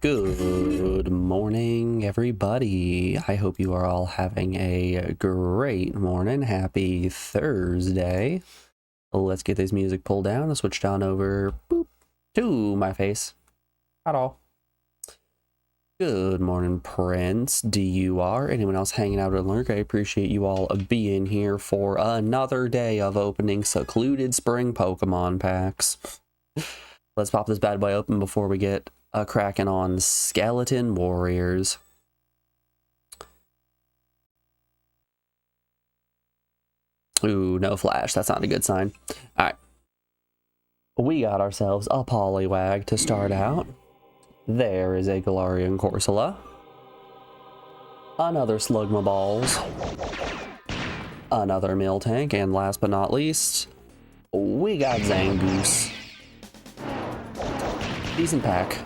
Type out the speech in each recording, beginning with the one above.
Good morning, everybody. I hope you are all having a great morning. Happy Thursday. Let's get this music pulled down and switched on over to my face. At all. Good morning, Prince, DUR, anyone else hanging out at Lurk. I appreciate you all being here for another day of opening secluded spring Pokemon packs. Let's pop this bad boy open before we get cracking on Skeleton Warriors. Ooh, no flash. That's not a good sign. Alright. We got ourselves a Poliwag to start out. There is a Galarian Corsola. Another Slugmaballs. Another Miltank. And last but not least, we got Zangoose. Decent pack.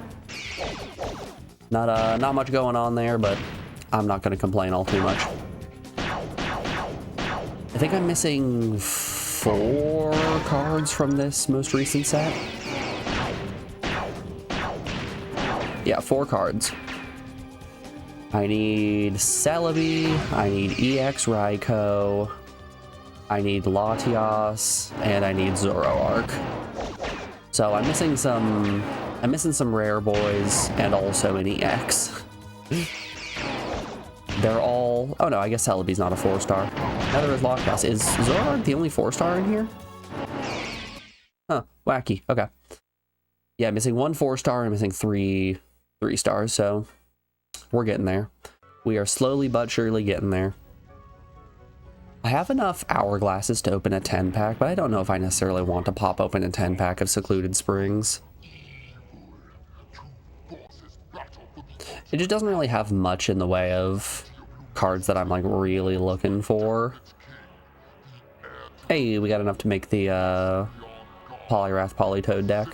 Not much going on there, but I'm not going to complain all too much. I think I'm missing 4 cards from this most recent set. Yeah, 4 cards. I need Celebi, I need EX Raikou, I need Latias, and I need Zoroark. So I'm missing some rare boys and also an EX. They're all... Oh no, I guess Celebi's not a 4-star. Neither is Latias. Is Zoroark the only 4-star in here? Huh, wacky. Okay. Yeah, missing 1 4-star and missing 3 3-stars, so we're getting there. We are slowly but surely getting there. I have enough hourglasses to open a 10-pack, but I don't know if I necessarily want to pop open a 10-pack of Secluded Springs. It just doesn't really have much in the way of cards that I'm like really looking for. Hey, we got enough to make the Poliwrath Politoed deck.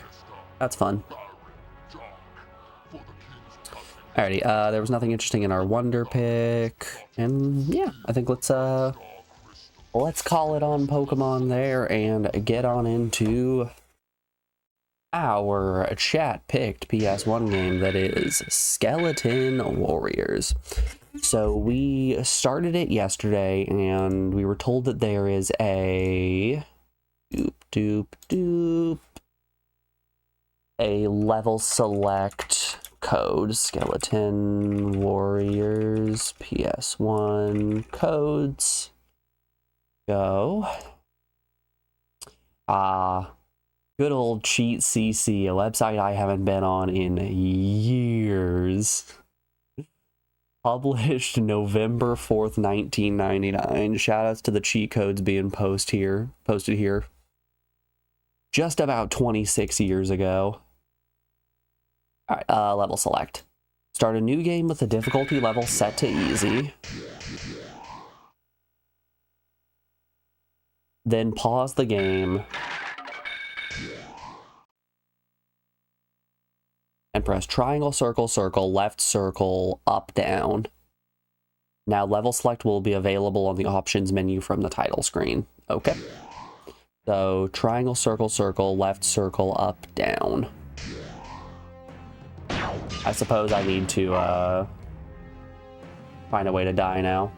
That's fun. Alrighty, there was nothing interesting in our Wonder Pick, and yeah, I think let's call it on Pokemon there and get on into our chat-picked PS1 game that is Skeleton Warriors. So we started it yesterday, and we were told that there is a a level select code. Skeleton Warriors PS1 codes. Go. Good old Cheat CC, a website I haven't been on in years. Published November 4th, 1999. Shoutouts to the cheat codes being posted here. Just about 26 years ago. Alright, level select. Start a new game with the difficulty level set to easy. Then pause the game. And press triangle, circle, circle, left circle, up, down. Now level select will be available on the options menu from the title screen. Okay. So triangle, circle, circle, left circle, up, down. I suppose I need to find a way to die now.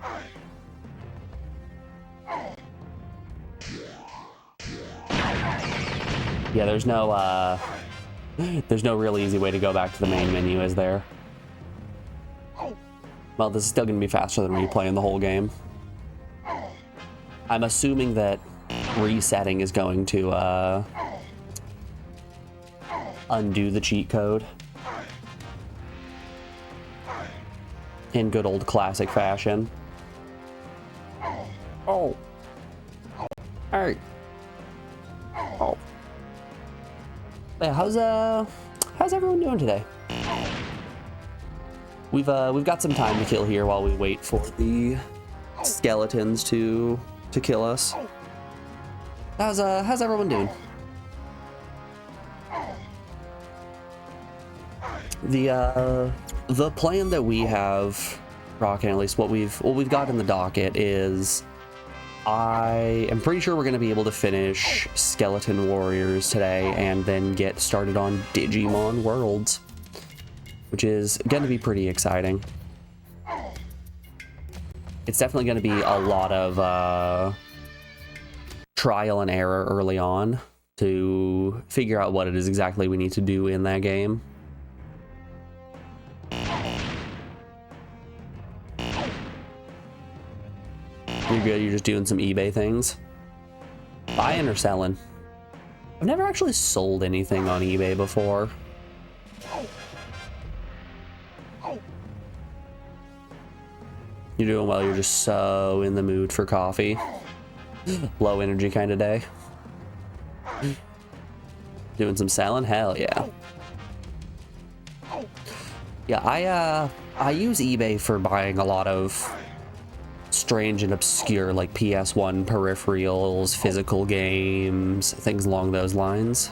Yeah, there's no real easy way to go back to the main menu, is there? Well, this is still going to be faster than replaying the whole game. I'm assuming that resetting is going to undo the cheat code in good old classic fashion. Oh. Alright. Oh. Yeah, how's everyone doing today? We've got some time to kill here while we wait for the skeletons to kill us. How's everyone doing? The plan that we have, Rockin', at least what we've got in the docket is I am pretty sure we're going to be able to finish Skeleton Warriors today and then get started on Digimon Worlds. which is going to be pretty exciting. It's definitely going to be a lot of trial and error early on to figure out what it is exactly we need to do in that game. You're good, you're just doing some eBay things. Buying or selling? I've never actually sold anything on eBay before. You're doing well, you're just so in the mood for coffee. Low energy kind of day. Doing some selling? Hell yeah. Yeah, I use eBay for buying a lot of strange and obscure, like ps1 peripherals, physical games, things along those lines.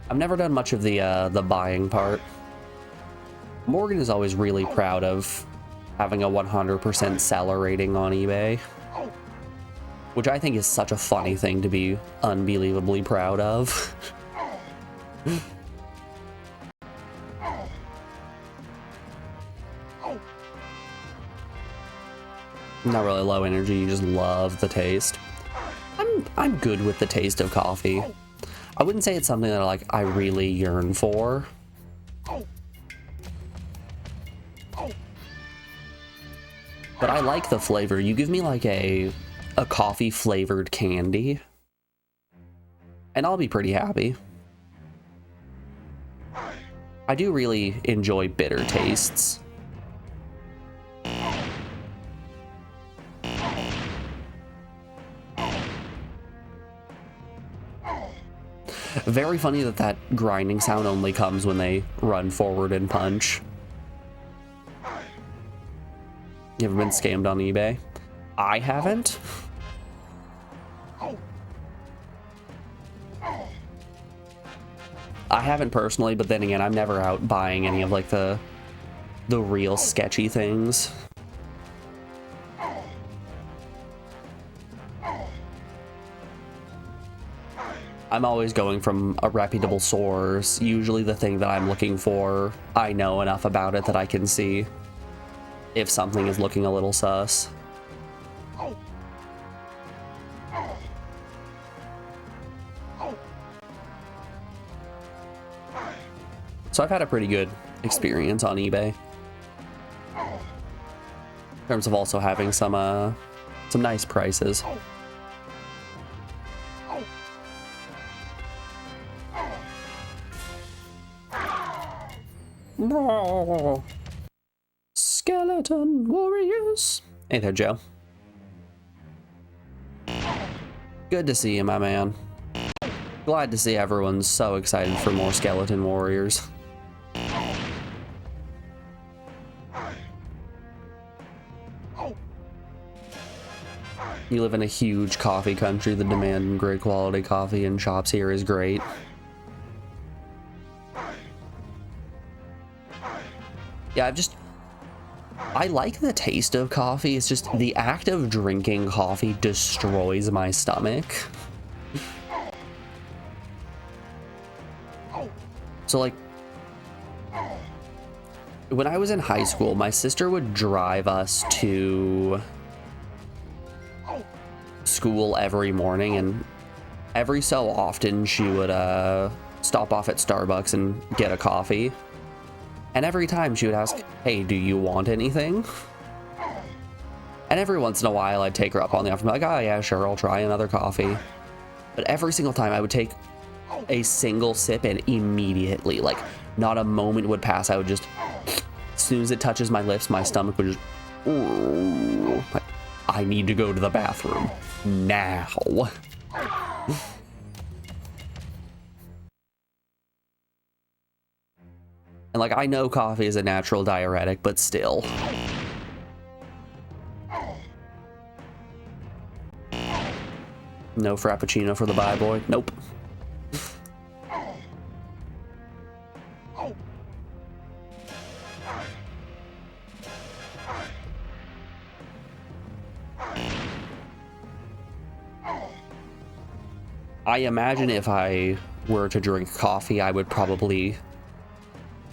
I've never done much of the buying part. Morgan is always really proud of having a 100% seller rating on eBay, which I think is such a funny thing to be unbelievably proud of. Not really low energy, you just love the taste. I'm good with the taste of coffee. I wouldn't say it's something that I really yearn for. But I like the flavor. You give me like a coffee flavored candy, and I'll be pretty happy. I do really enjoy bitter tastes. Very funny that that grinding sound only comes when they run forward and punch. You ever been scammed on eBay? I haven't. I haven't personally, but then again, I'm never out buying any of like the real sketchy things. I'm always going from a reputable source. Usually the thing that I'm looking for, I know enough about it that I can see if something is looking a little sus. So I've had a pretty good experience on eBay in terms of also having some nice prices. No. Skeleton warriors. Hey there, Joe. Good to see you, my man. Glad to see everyone's so excited for more skeleton warriors. You live in a huge coffee country. The demand in great quality coffee and shops here is great. Yeah, I like the taste of coffee. It's just the act of drinking coffee destroys my stomach. So like, when I was in high school, my sister would drive us to school every morning, and every so often she would stop off at Starbucks and get a coffee. And every time she would ask, hey, do you want anything? And every once in a while I'd take her up on the offer, like, oh yeah, sure, I'll try another coffee. But every single time I would take a single sip, and immediately, like, not a moment would pass, I would just, as soon as it touches my lips, my stomach would just, ooh, like, I need to go to the bathroom now. And like, I know coffee is a natural diuretic, but still. No frappuccino for the bye boy? Nope. I imagine if I were to drink coffee, I would probably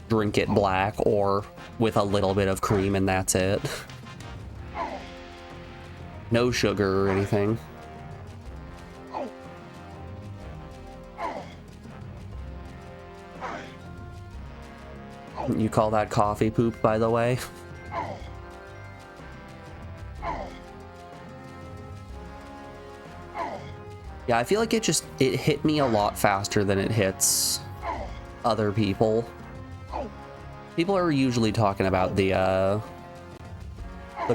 drink it black or with a little bit of cream, and that's it. No sugar or anything. You call that coffee poop, by the way? Yeah, I feel like it hit me a lot faster than it hits other people. People are usually talking about the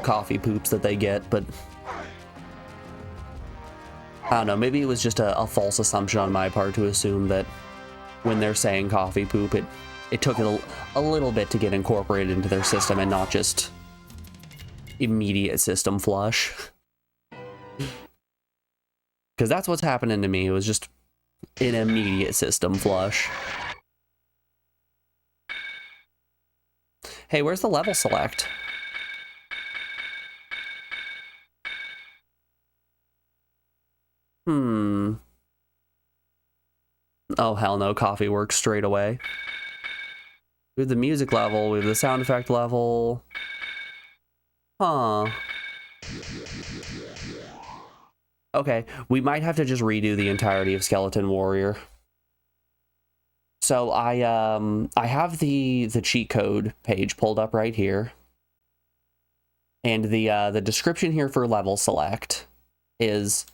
coffee poops that they get, but I don't know, maybe it was just a false assumption on my part to assume that when they're saying coffee poop, it took it a little bit to get incorporated into their system and not just immediate system flush. Because that's what's happening to me. It was just an immediate system flush. Hey, where's the level select? Oh, hell no. Coffee works straight away. We have the music level. We have the sound effect level. Huh. Okay, we might have to just redo the entirety of Skeleton Warrior. So I have the cheat code page pulled up right here. And the description here for level select is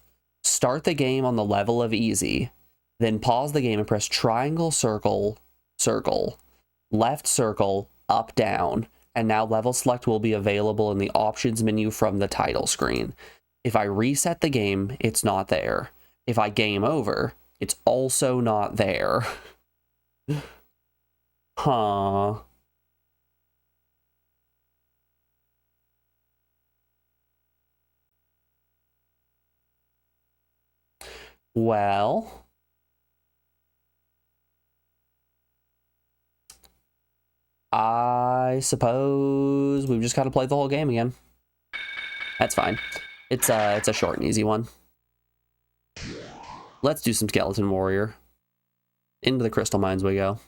start the game on the level of easy, then pause the game and press triangle, circle, circle, left circle, up, down, and now level select will be available in the options menu from the title screen. If I reset the game, it's not there. If I game over, it's also not there. Huh. Well, I suppose we've just got to play the whole game again. That's fine. It's a short and easy one. Let's do some Skeleton Warrior. Into the crystal mines we go.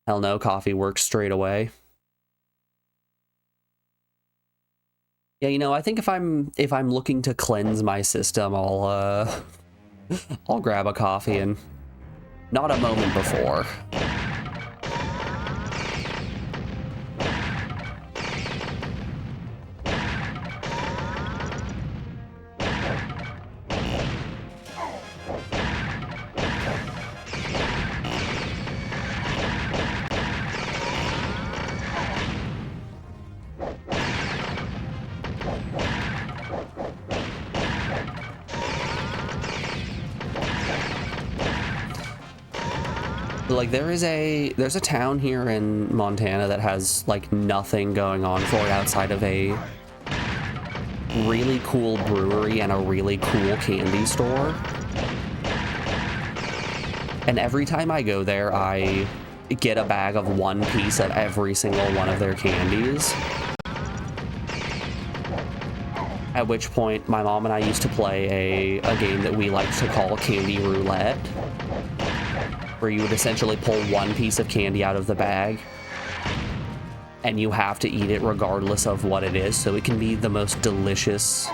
Hell no, coffee works straight away. Yeah, you know, I think if I'm looking to cleanse my system, I'll grab a coffee and not a moment before. Like there's a town here in Montana that has like nothing going on for it outside of a really cool brewery and a really cool candy store. And every time I go there, I get a bag of one piece of every single one of their candies. At which point, my mom and I used to play a game that we like to call Candy Roulette, where you would essentially pull one piece of candy out of the bag, and you have to eat it regardless of what it is, so it can be the most delicious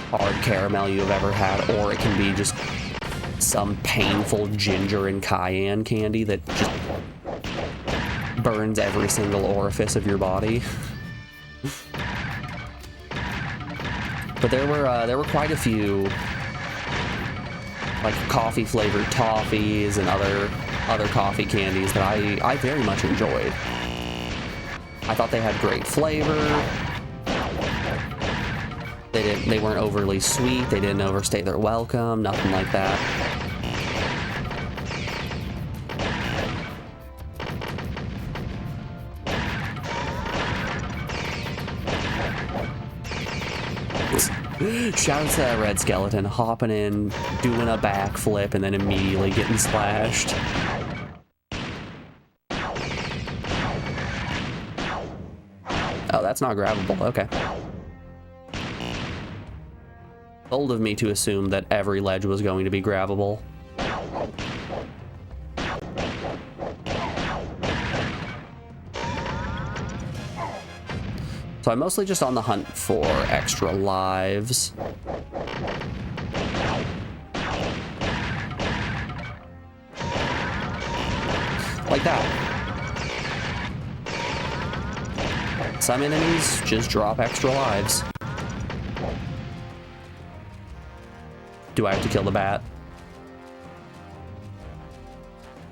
hard caramel you've ever had, or it can be just some painful ginger and cayenne candy that just burns every single orifice of your body. But there were quite a few like coffee flavored toffees and other coffee candies that I very much enjoyed. I thought they had great flavor. They weren't overly sweet. They didn't overstay their welcome. Nothing like that. Shout out to that red skeleton hopping in, doing a backflip, and then immediately getting splashed. Oh, that's not grabbable. Okay. Bold of me to assume that every ledge was going to be grabbable. So I'm mostly just on the hunt for extra lives. Like that. Some enemies just drop extra lives. Do I have to kill the bat?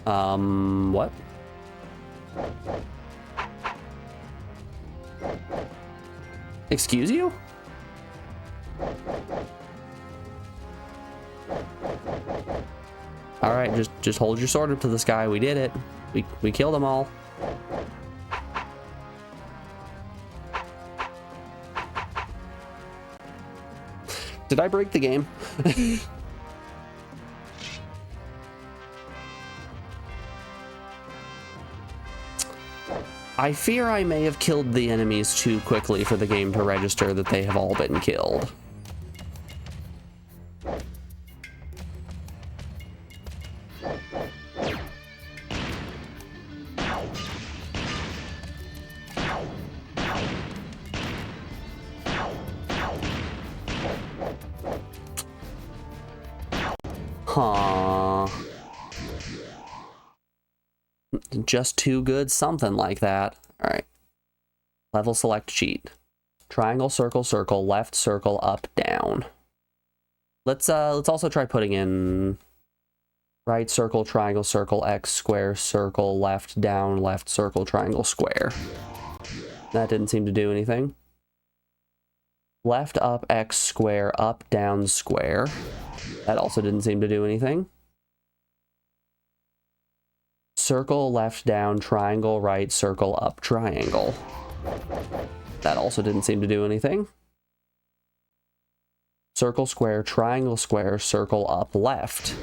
What? Excuse you? All right, just hold your sword up to the sky. We did it. We killed them all. Did I break the game? I fear I may have killed the enemies too quickly for the game to register that they have all been killed. Huh. Just too good, something like that. All right. Level select cheat. Triangle, circle, circle, left, circle, up, down. Let's also try putting in right circle, triangle, circle, X, square, circle, left, down, left, circle, triangle, square. That didn't seem to do anything. Left, up, X, square, up, down, square. That also didn't seem to do anything. Circle, left, down, triangle, right, circle, up, triangle. That also didn't seem to do anything. Circle, square, triangle, square, circle, up, left.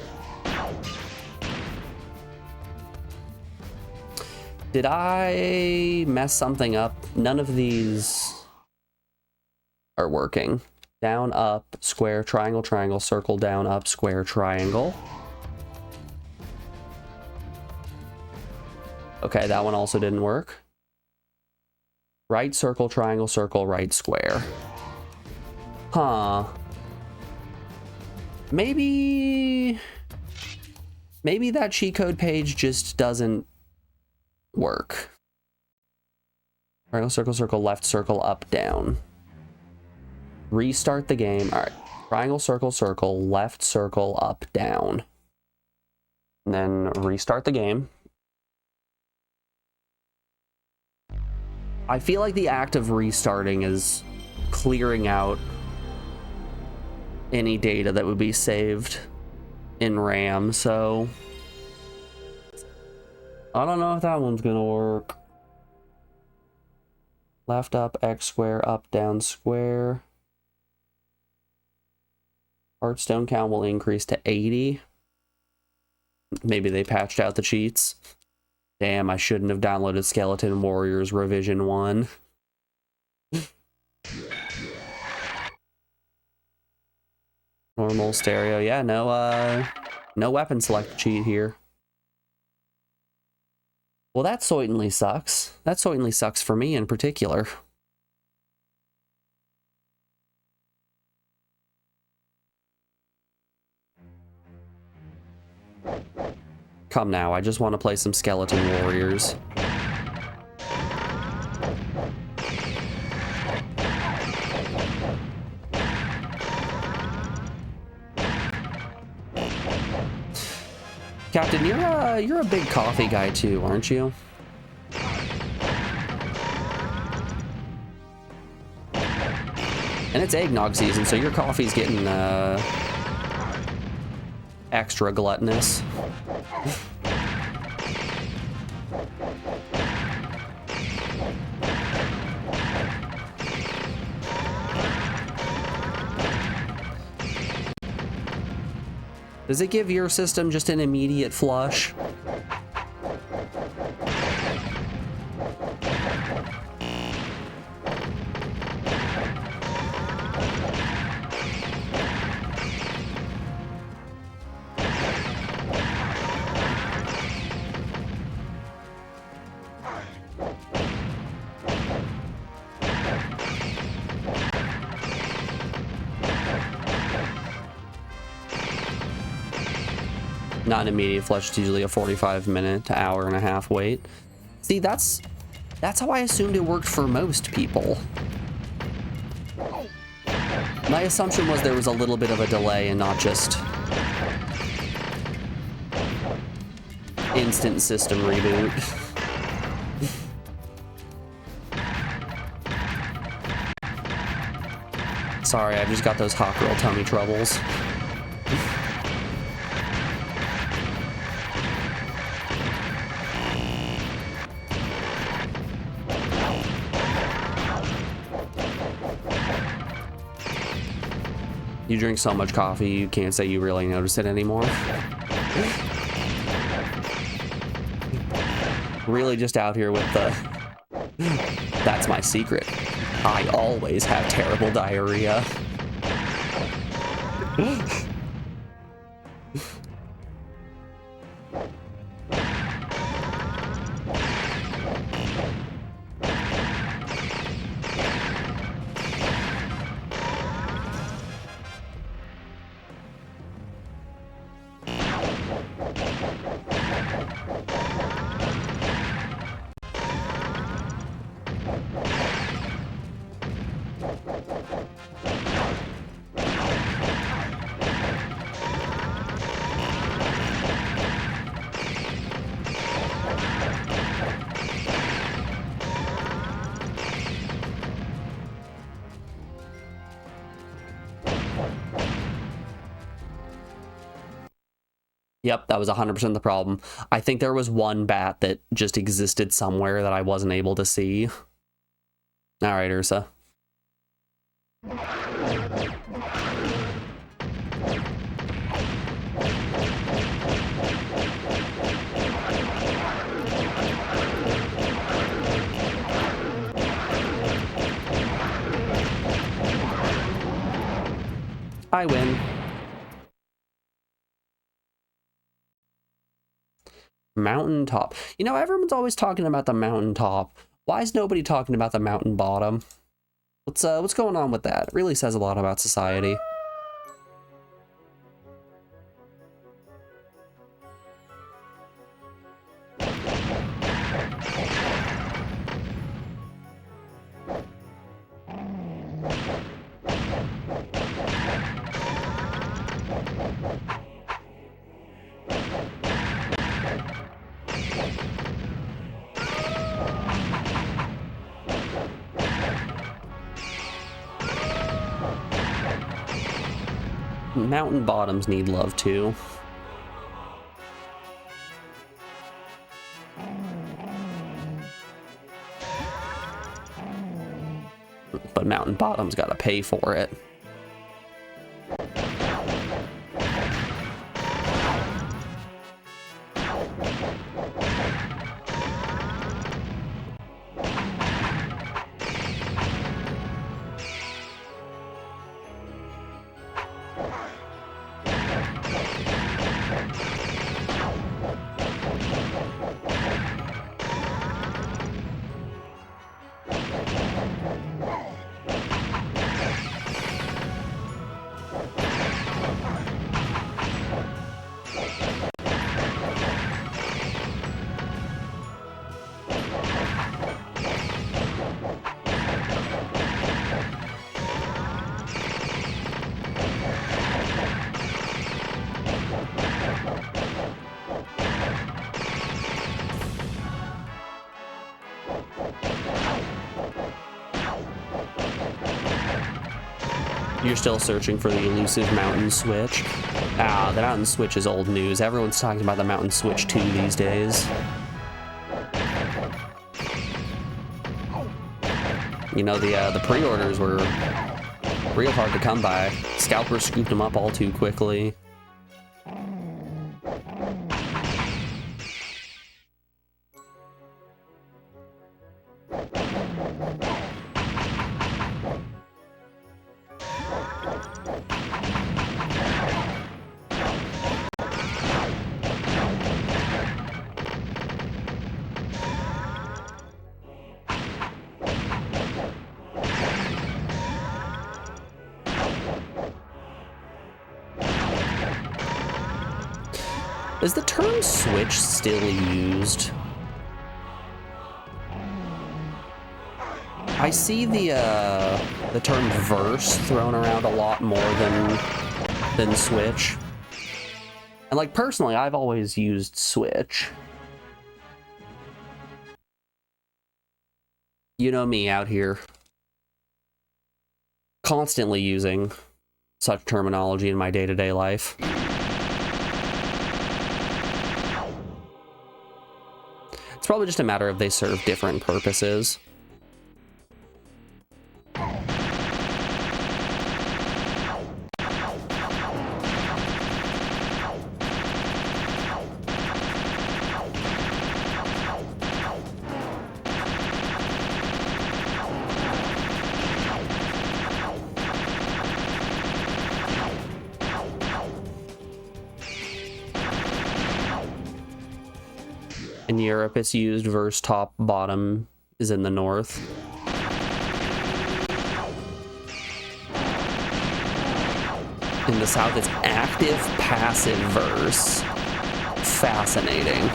Did I mess something up? None of these are working. Down, up, square, triangle, triangle, circle, down, up, square, triangle. Okay, that one also didn't work. Right circle, triangle, circle, right square. Huh. Maybe that cheat code page just doesn't work. Triangle, circle, circle, left circle, up, down. Restart the game. All right. Triangle, circle, circle, left circle, up, down. And then restart the game. I feel like the act of restarting is clearing out any data that would be saved in RAM, so I don't know if that one's gonna work. Left, up, X, square, up, down, square. Heartstone count will increase to 80. Maybe they patched out the cheats. Damn, I shouldn't have downloaded Skeleton Warriors Revision 1. Normal stereo. Yeah, no weapon select cheat here. Well, that certainly sucks. That certainly sucks for me in particular. Come now, I just want to play some Skeleton Warriors. Captain, you're a big coffee guy too, aren't you? And it's eggnog season, so your coffee's getting extra gluttonous. Does it give your system just an immediate flush? Not an immediate flush, it's usually a 45-minute to hour and a half wait. See, that's how I assumed it worked for most people. My assumption was there was a little bit of a delay and not just instant system reboot. Sorry, I just got those hot girl tummy troubles. You drink so much coffee, you can't say you really notice it anymore. Really just out here with the... That's my secret. I always have terrible diarrhea. Yep, that was 100% the problem. I think there was one bat that just existed somewhere that I wasn't able to see. All right, Ursa. I win. Mountaintop. You know, everyone's always talking about the mountaintop. Why is nobody talking about the mountain bottom? What's going on with that? It really says a lot about society. Mountain bottoms need love too. But mountain bottoms gotta pay for it. You're still searching for the elusive mountain switch. Ah, the mountain switch is old news. Everyone's talking about the mountain switch 2 these days. You know, the pre-orders were real hard to come by. Scalpers scooped them up all too quickly. Is the term switch still used? I see the term verse thrown around a lot more than switch. And like personally, I've always used switch. You know me out here, constantly using such terminology in my day-to-day life. It's probably just a matter of they serve different purposes. In Europe, it's used verse top, bottom is in the north. In the south, it's active, passive verse. Fascinating.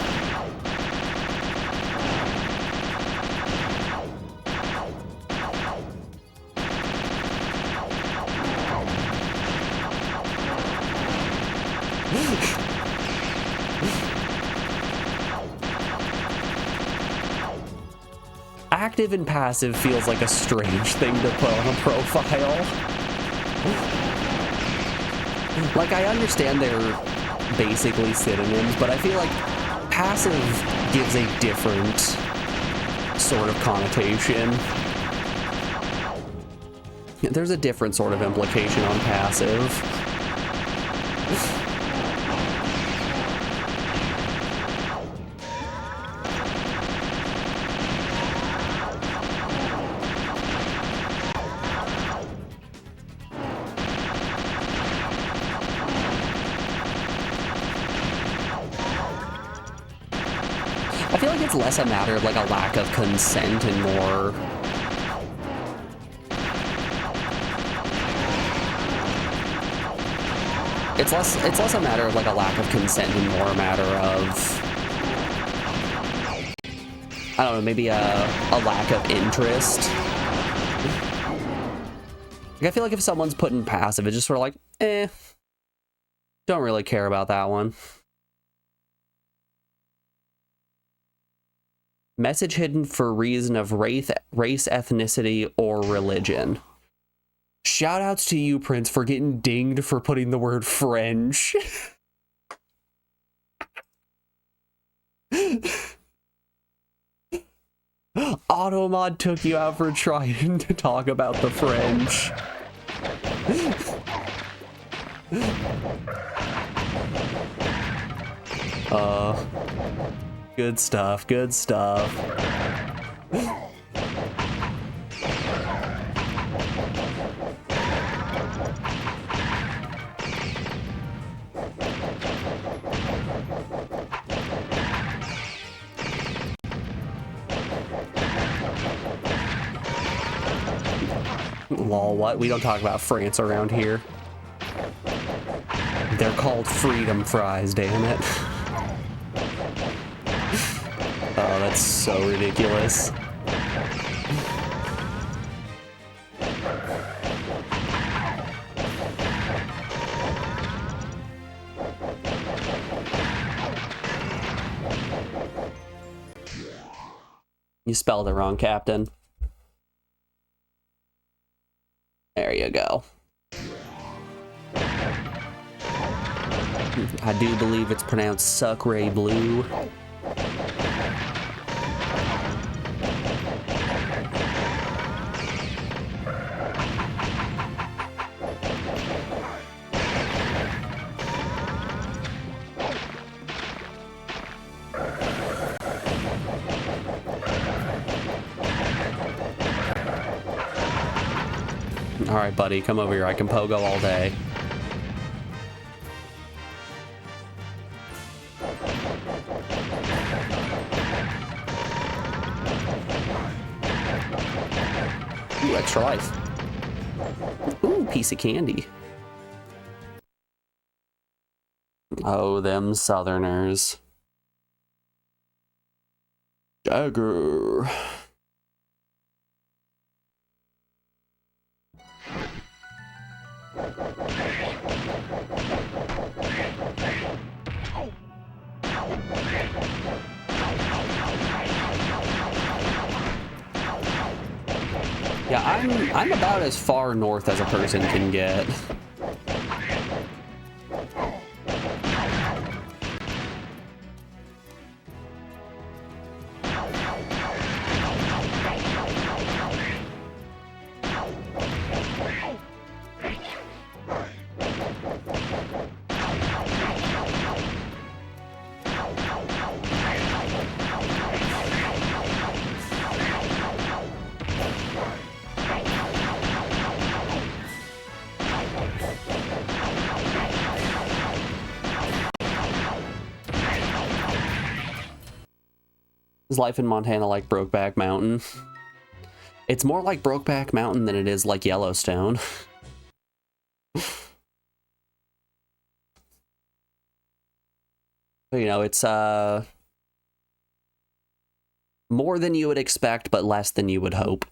Active and passive feels like a strange thing to put on a profile. Like, I understand they're basically synonyms, but I feel like passive gives a different sort of connotation. There's a different sort of implication on passive. I feel like it's less a matter of like a lack of consent and more it's less a matter of like a lack of consent and more a matter of, I don't know, maybe a lack of interest. Like, I feel like if someone's putting passive, it's just sort of like, don't really care about that one. Message hidden for reason of race, ethnicity, or religion. Shoutouts to you, Prince, for getting dinged for putting the word French. Automod took you out for trying to talk about the French. Good stuff, good stuff. Lol, what? We don't talk about France around here. They're called freedom fries, damn it. Oh, that's so ridiculous. You spelled it wrong, Captain. There you go. I do believe it's pronounced Sucre Blue. All right, buddy, come over here. I can pogo all day. Ooh, extra life. Ooh, piece of candy. Oh, them Southerners. Jagger. Yeah, I'm about as far north as a person can get. Is life in Montana like Brokeback Mountain? It's more like Brokeback Mountain than it is like Yellowstone. You know, it's more than you would expect, but less than you would hope.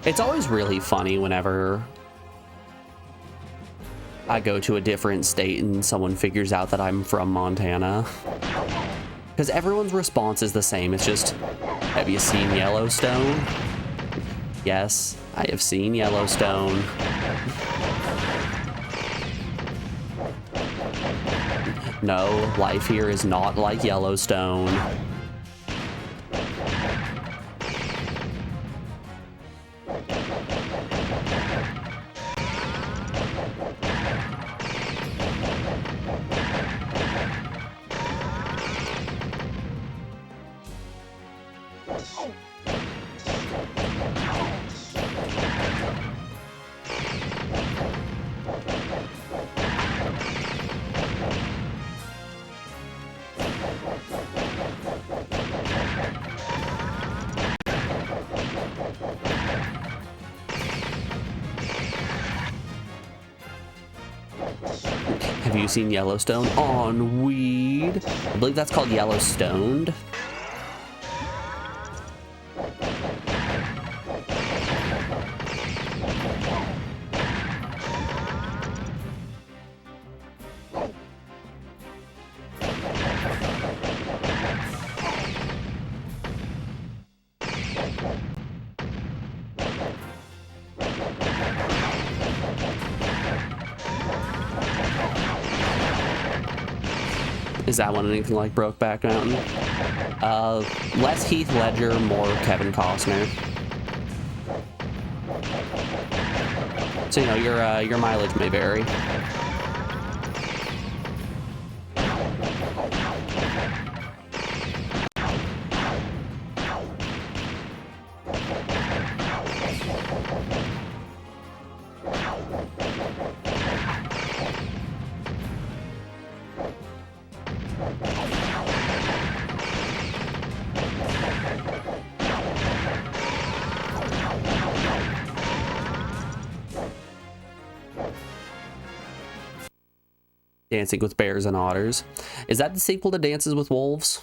It's always really funny whenever I go to a different state and someone figures out that I'm from Montana. Because everyone's response is the same. It's just, have you seen Yellowstone? Yes, I have seen Yellowstone. No, life here is not like Yellowstone. Have you seen Yellowstone on weed? I believe that's called Yellowstoned. Is that one anything like Brokeback Mountain? Less Heath Ledger, more Kevin Costner. So, you know, your mileage may vary. Dancing with Bears and Otters. Is that the sequel to Dances with Wolves?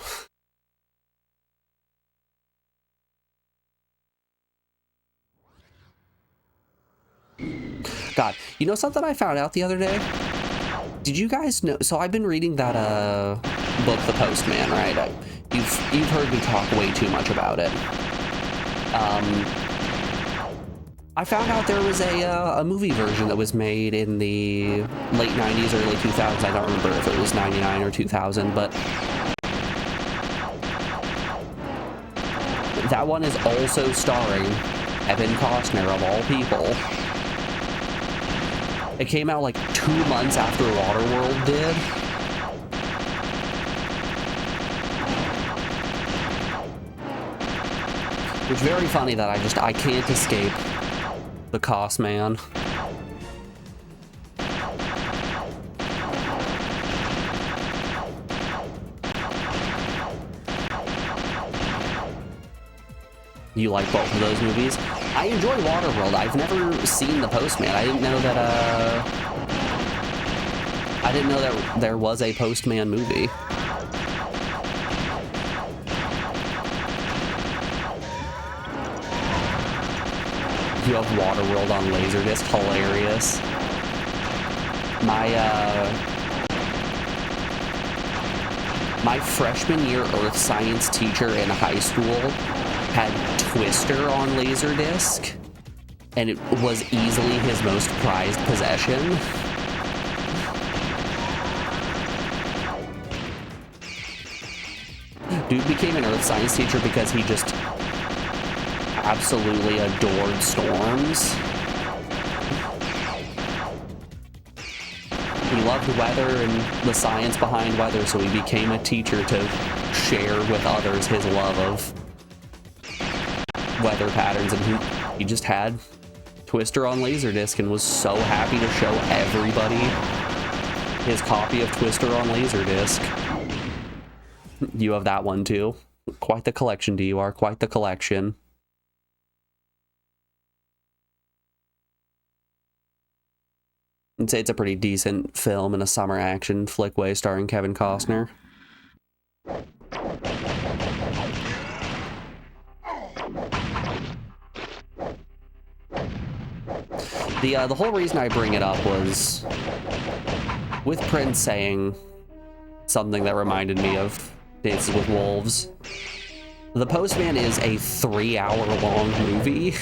God, you know something I found out the other day? Did you guys know? So I've been reading that book, The Postman, right? You've heard me talk way too much about it. I found out there was a movie version that was made in the late 90s, early 2000s. I don't remember if it was 99 or 2000, but that one is also starring Kevin Costner, of all people. It came out like 2 months after Waterworld did. Which is very funny that I can't escape the cost man. You like both of those movies? I enjoy Waterworld. I've never seen The Postman. I didn't know that there was a Postman movie. You have Waterworld on Laserdisc, hilarious. My freshman year earth science teacher in high school had Twister on Laserdisc, and it was easily his most prized possession. Dude became an earth science teacher because he just absolutely adored storms. He loved weather and the science behind weather, so he became a teacher to share with others his love of weather patterns, and he just had Twister on Laserdisc and was so happy to show everybody his copy of Twister on Laserdisc. You have that one too. Quite the collection, DUR, quite the collection. I'd say it's a pretty decent film in a summer action flickway starring Kevin Costner. The whole reason I bring it up was with Prince saying something that reminded me of Dances with Wolves. The Postman is a 3-hour-long movie.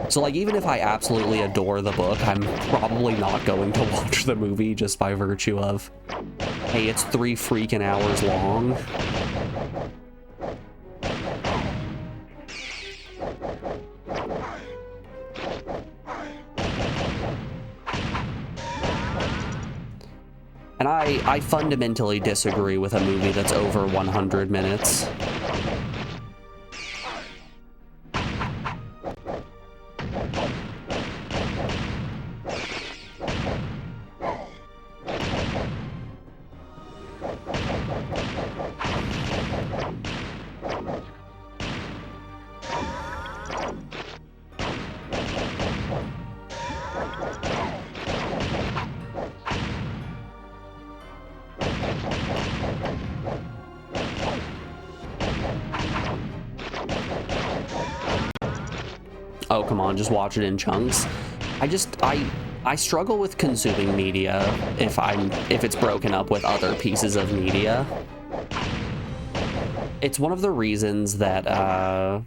So, like, even if I absolutely adore the book, I'm probably not going to watch the movie just by virtue of, hey, it's 3 freaking hours long. And I fundamentally disagree with a movie that's over 100 minutes. Oh, come on, just watch it in chunks. I struggle with consuming media if it's broken up with other pieces of media. It's one of the reasons that I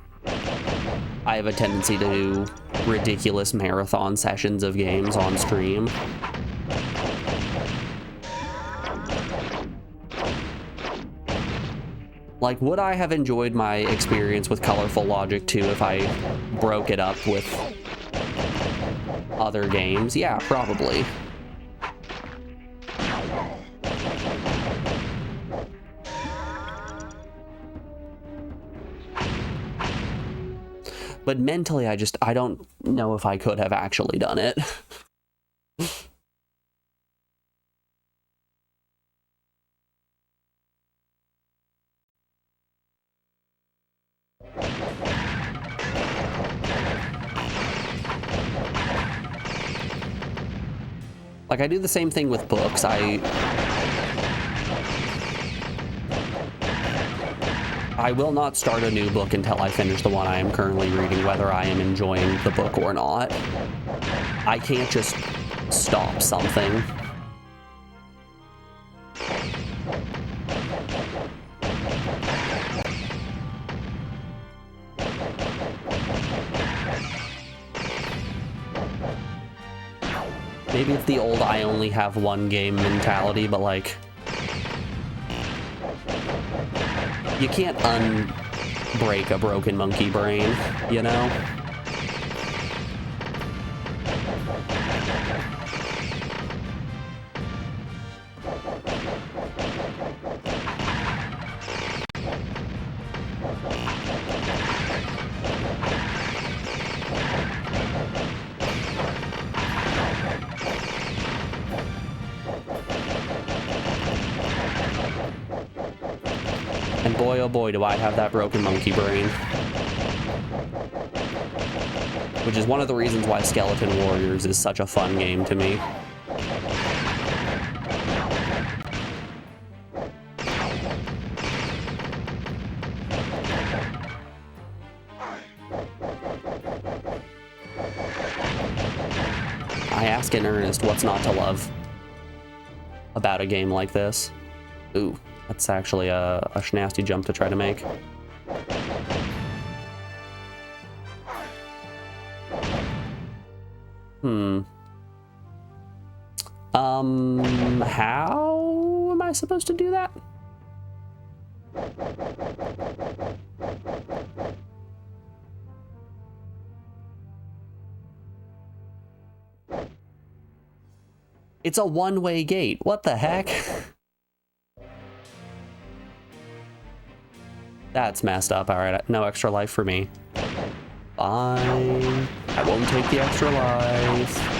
have a tendency to do ridiculous marathon sessions of games on stream. Like, would I have enjoyed my experience with Colorful Logic 2 if I broke it up with other games? Yeah, probably. But mentally, I don't know if I could have actually done it. Like, I do the same thing with books. I will not start a new book until I finish the one I am currently reading, whether I am enjoying the book or not. I can't just stop something. Maybe it's the old I only have one game mentality, but like, you can't unbreak a broken monkey brain, you know? And boy, oh boy, do I have that broken monkey brain. Which is one of the reasons why Skeleton Warriors is such a fun game to me. I ask in earnest what's not to love about a game like this. Ooh, that's actually a nasty jump to try to make. How am I supposed to do that? It's a one-way gate. What the heck? That's messed up. All right, no extra life for me. Fine. I won't take the extra life.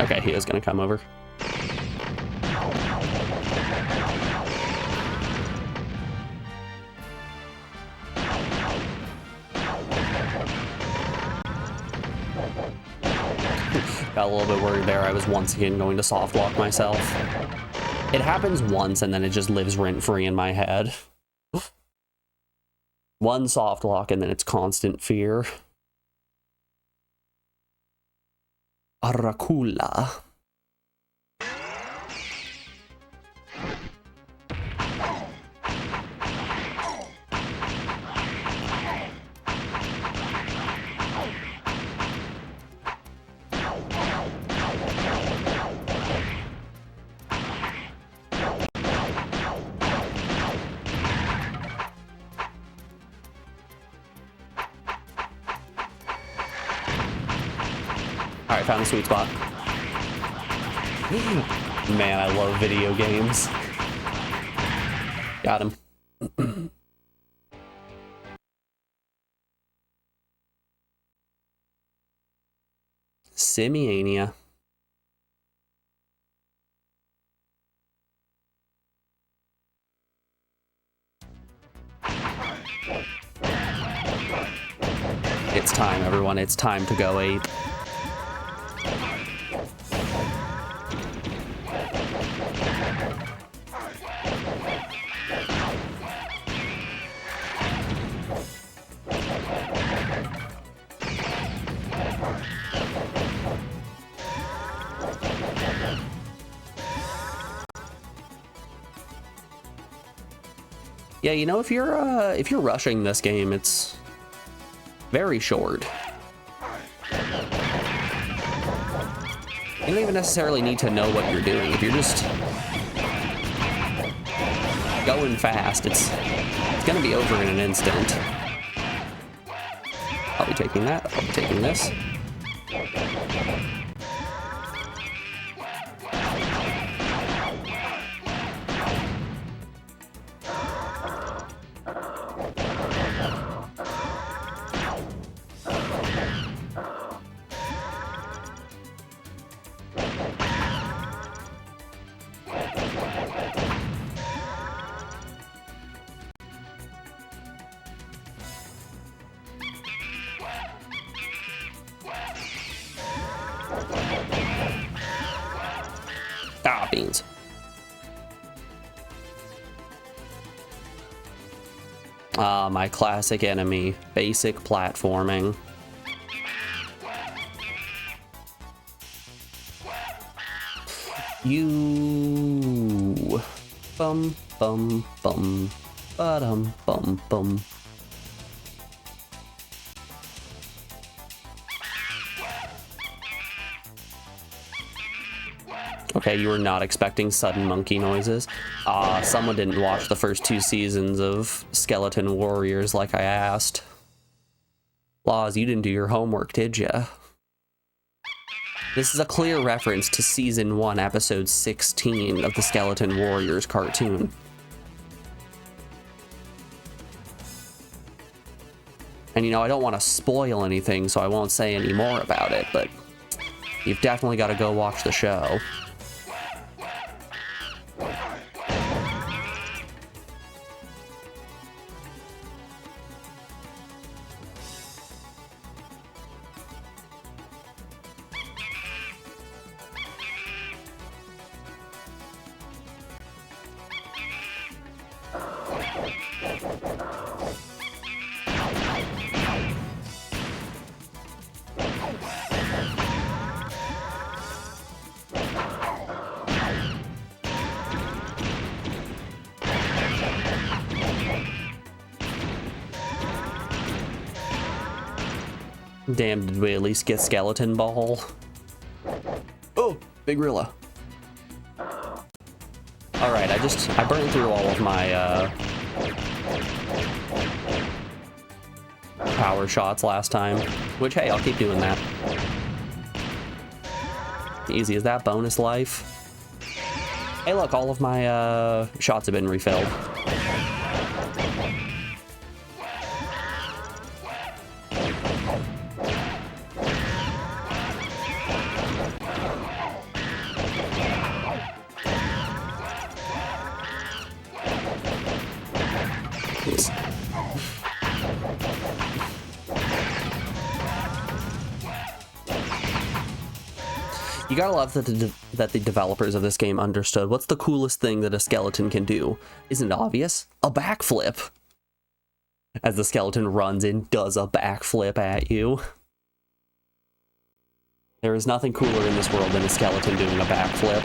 Okay, he is gonna come over. Got a little bit worried there. I was once again going to soft lock myself. It happens once and then it just lives rent-free in my head. One soft lock and then it's constant fear. Aracula. Alright, found the sweet spot. Man, I love video games. Got him. Simiania. It's time, everyone. It's time to go ape. Yeah, you know, if you're rushing this game, it's very short. You don't even necessarily need to know what you're doing. If you're just going fast, it's gonna be over in an instant. I'll be taking that. I'll be taking this. Ah, beans. Ah, my classic enemy. Basic platforming. You. Bum, bum, bum. Ba-dum, bum, bum. Okay, you were not expecting sudden monkey noises. Someone didn't watch the first 2 seasons of Skeleton Warriors like I asked. Laws, you didn't do your homework, did ya? This is a clear reference to Season 1, Episode 16 of the Skeleton Warriors cartoon. And you know, I don't want to spoil anything, so I won't say any more about it, but you've definitely got to go watch the show. Damn, did we at least get Skeleton Ball? Oh, Big Rilla. Alright, I burned through all of my, power shots last time, which, hey, I'll keep doing that. Easy as that, bonus life. Hey, look, all of my, shots have been refilled. You gotta love that the developers of this game understood what's the coolest thing that a skeleton can do. Isn't it obvious? A backflip! As the skeleton runs and does a backflip at you. There is nothing cooler in this world than a skeleton doing a backflip.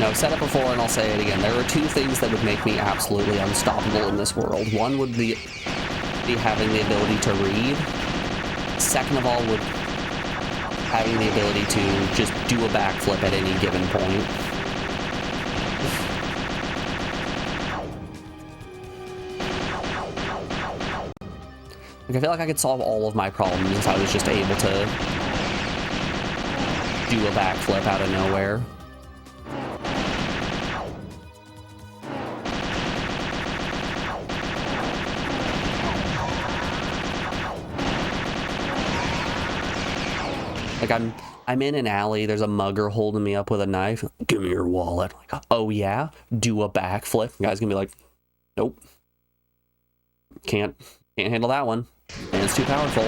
I've said it before and I'll say it again. There are two things that would make me absolutely unstoppable in this world. One would be having the ability to read. Second of all would having the ability to just do a backflip at any given point. Like, I feel like I could solve all of my problems if I was just able to do a backflip out of nowhere. Like, I'm in an alley, there's a mugger holding me up with a knife. Give me your wallet. Like, oh yeah? Do a backflip. The guy's gonna be like, nope. Can't handle that one. And it's too powerful.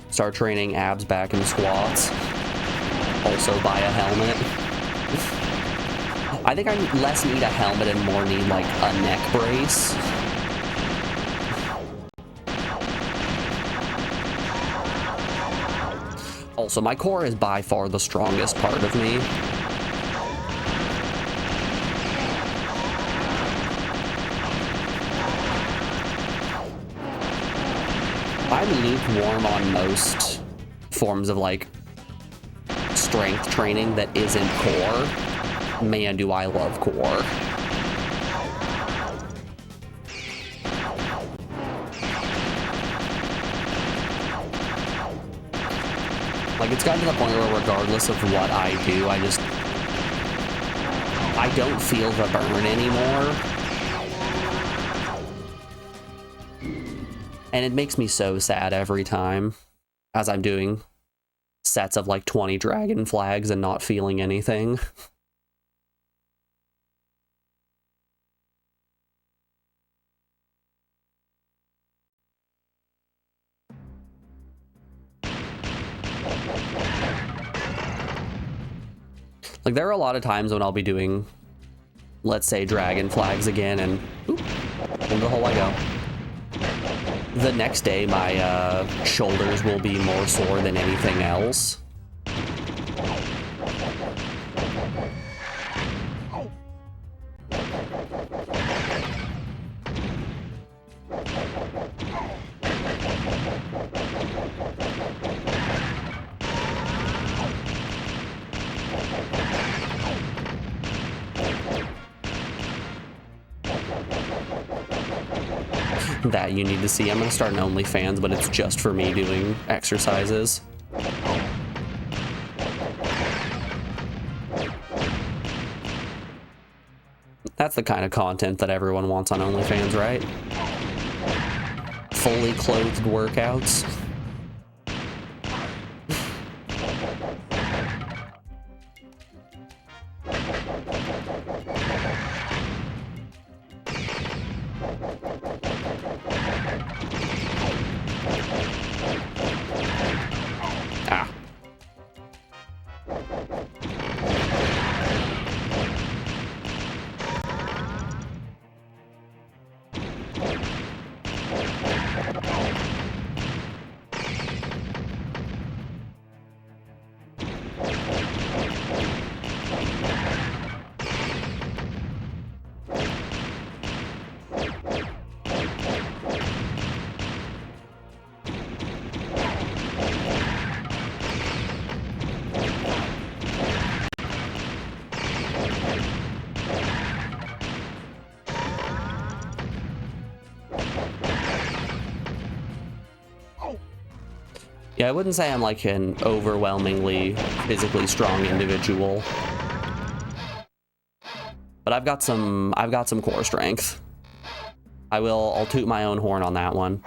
Start training abs, back, and squats. Also buy a helmet. I think I less need a helmet and more need, like, a neck brace. Also, my core is by far the strongest part of me. I'm lukewarm on most forms of, like, strength training that isn't core. Man, do I love core. Like, it's gotten to the point where regardless of what I do, I don't feel the burn anymore. And it makes me so sad every time as I'm doing sets of like 20 dragon flags and not feeling anything. Like, there are a lot of times when I'll be doing, let's say, dragon flags again, and oop, into the hole I go. The next day, my shoulders will be more sore than anything else. that you need to see. I'm gonna start an OnlyFans, but it's just for me doing exercises. That's the kind of content that everyone wants on OnlyFans, right? Fully clothed workouts. Ah. Yeah, I wouldn't say I'm like an overwhelmingly physically strong individual, but I've got some core strength. I'll toot my own horn on that one.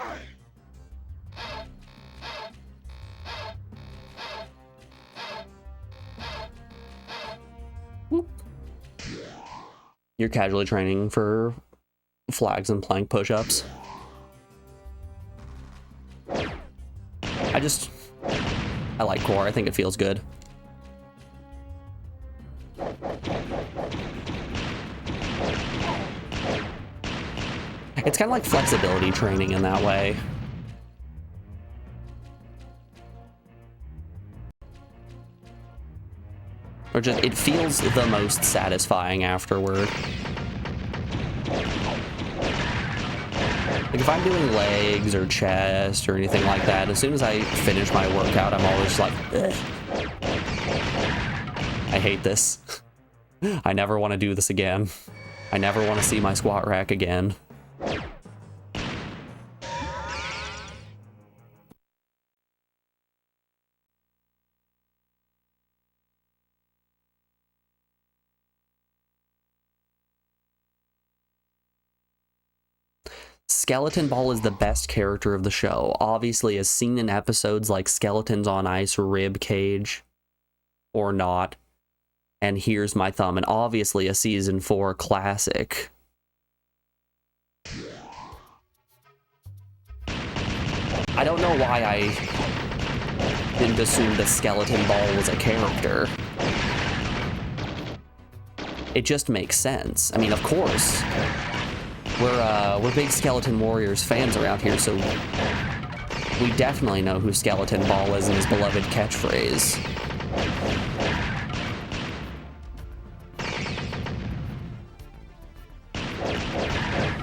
Whoop. You're casually training for flags and plank push-ups. I like core. I think it feels good. It's kind of like flexibility training in that way. Or just, it feels the most satisfying afterward. Like if I'm doing legs or chest or anything like that, as soon as I finish my workout, I'm always like, ugh. I hate this. I never want to do this again. I never want to see my squat rack again. Skeleton Ball is the best character of the show, obviously as seen in episodes like Skeletons on Ice, Rib Cage, or not, and Here's My Thumb, and obviously a season 4 classic. I don't know why I didn't assume that Skeleton Ball was a character. It just makes sense. I mean, of course. We're big Skeleton Warriors fans around here, so we definitely know who Skeleton Ball is and his beloved catchphrase.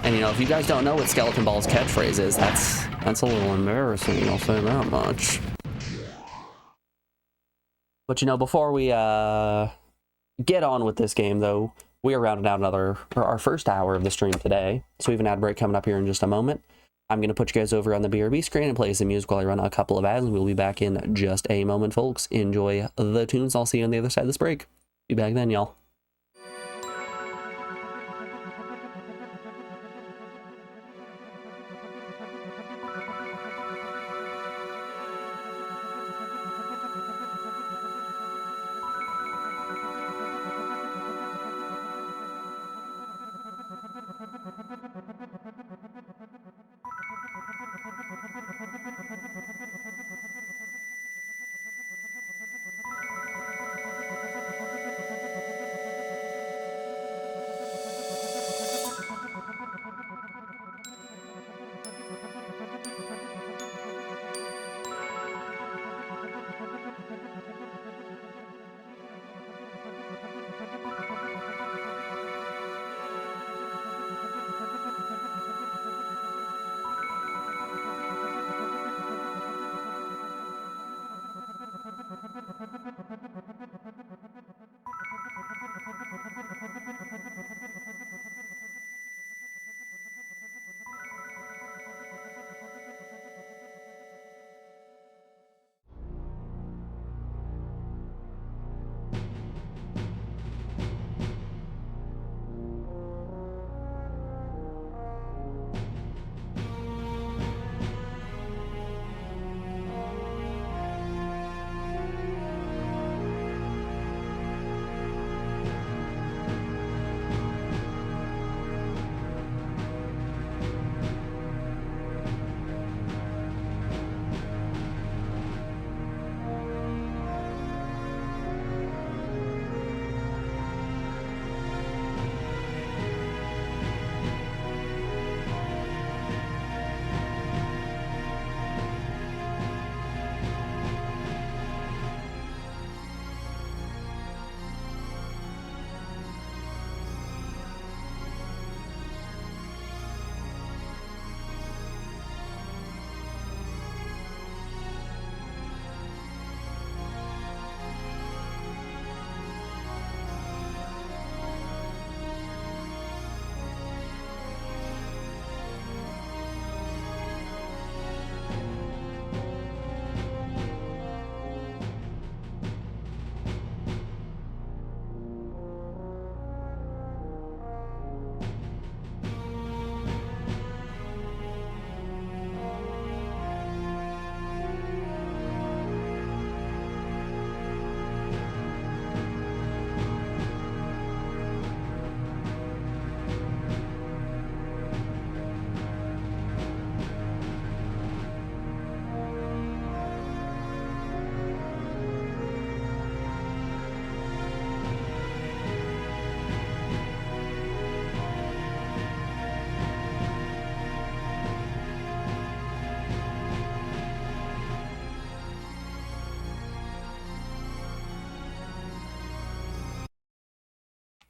And you know, if you guys don't know what Skeleton Ball's catchphrase is, that's a little embarrassing, I'll say that much. But you know, before we get on with this game though, we are rounding out our first hour of the stream today, so we have an ad break coming up here in just a moment. I'm going to put you guys over on the BRB screen and play some music while I run a couple of ads, and we'll be back in just a moment, folks. Enjoy the tunes. I'll see you on the other side of this break. Be back then, y'all.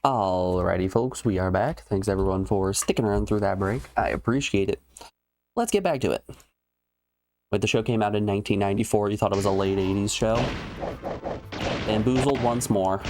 Alrighty, folks, we are back. Thanks everyone for sticking around through that break. I appreciate it. Let's get back to it. Wait, the show came out in 1994. You thought it was a late 80s show? Bamboozled once more.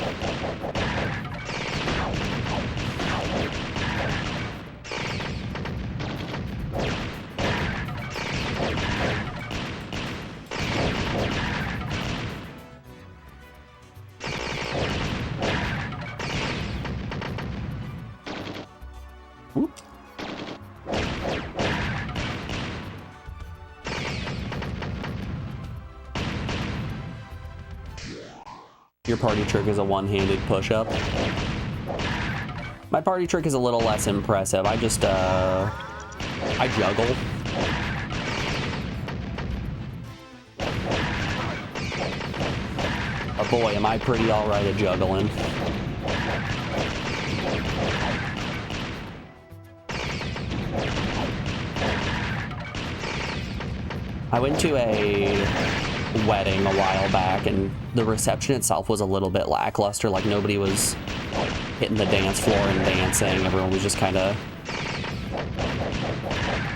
Whoop. Your party trick is a one-handed push-up. My party trick is a little less impressive. I just, I juggle. Oh boy, am I pretty alright at juggling. I went to a wedding a while back and the reception itself was a little bit lackluster. Like, nobody was hitting the dance floor and dancing. Everyone was just kind of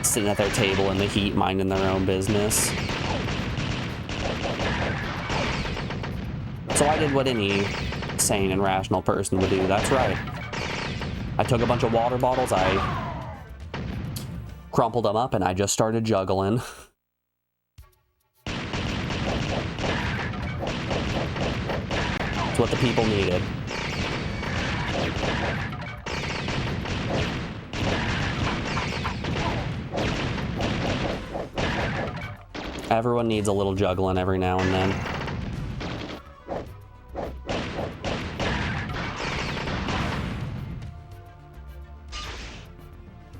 sitting at their table in the heat, minding their own business. So I did what any sane and rational person would do. That's right. I took a bunch of water bottles, I crumpled them up, and I just started juggling. What the people needed. Everyone needs a little juggling every now and then.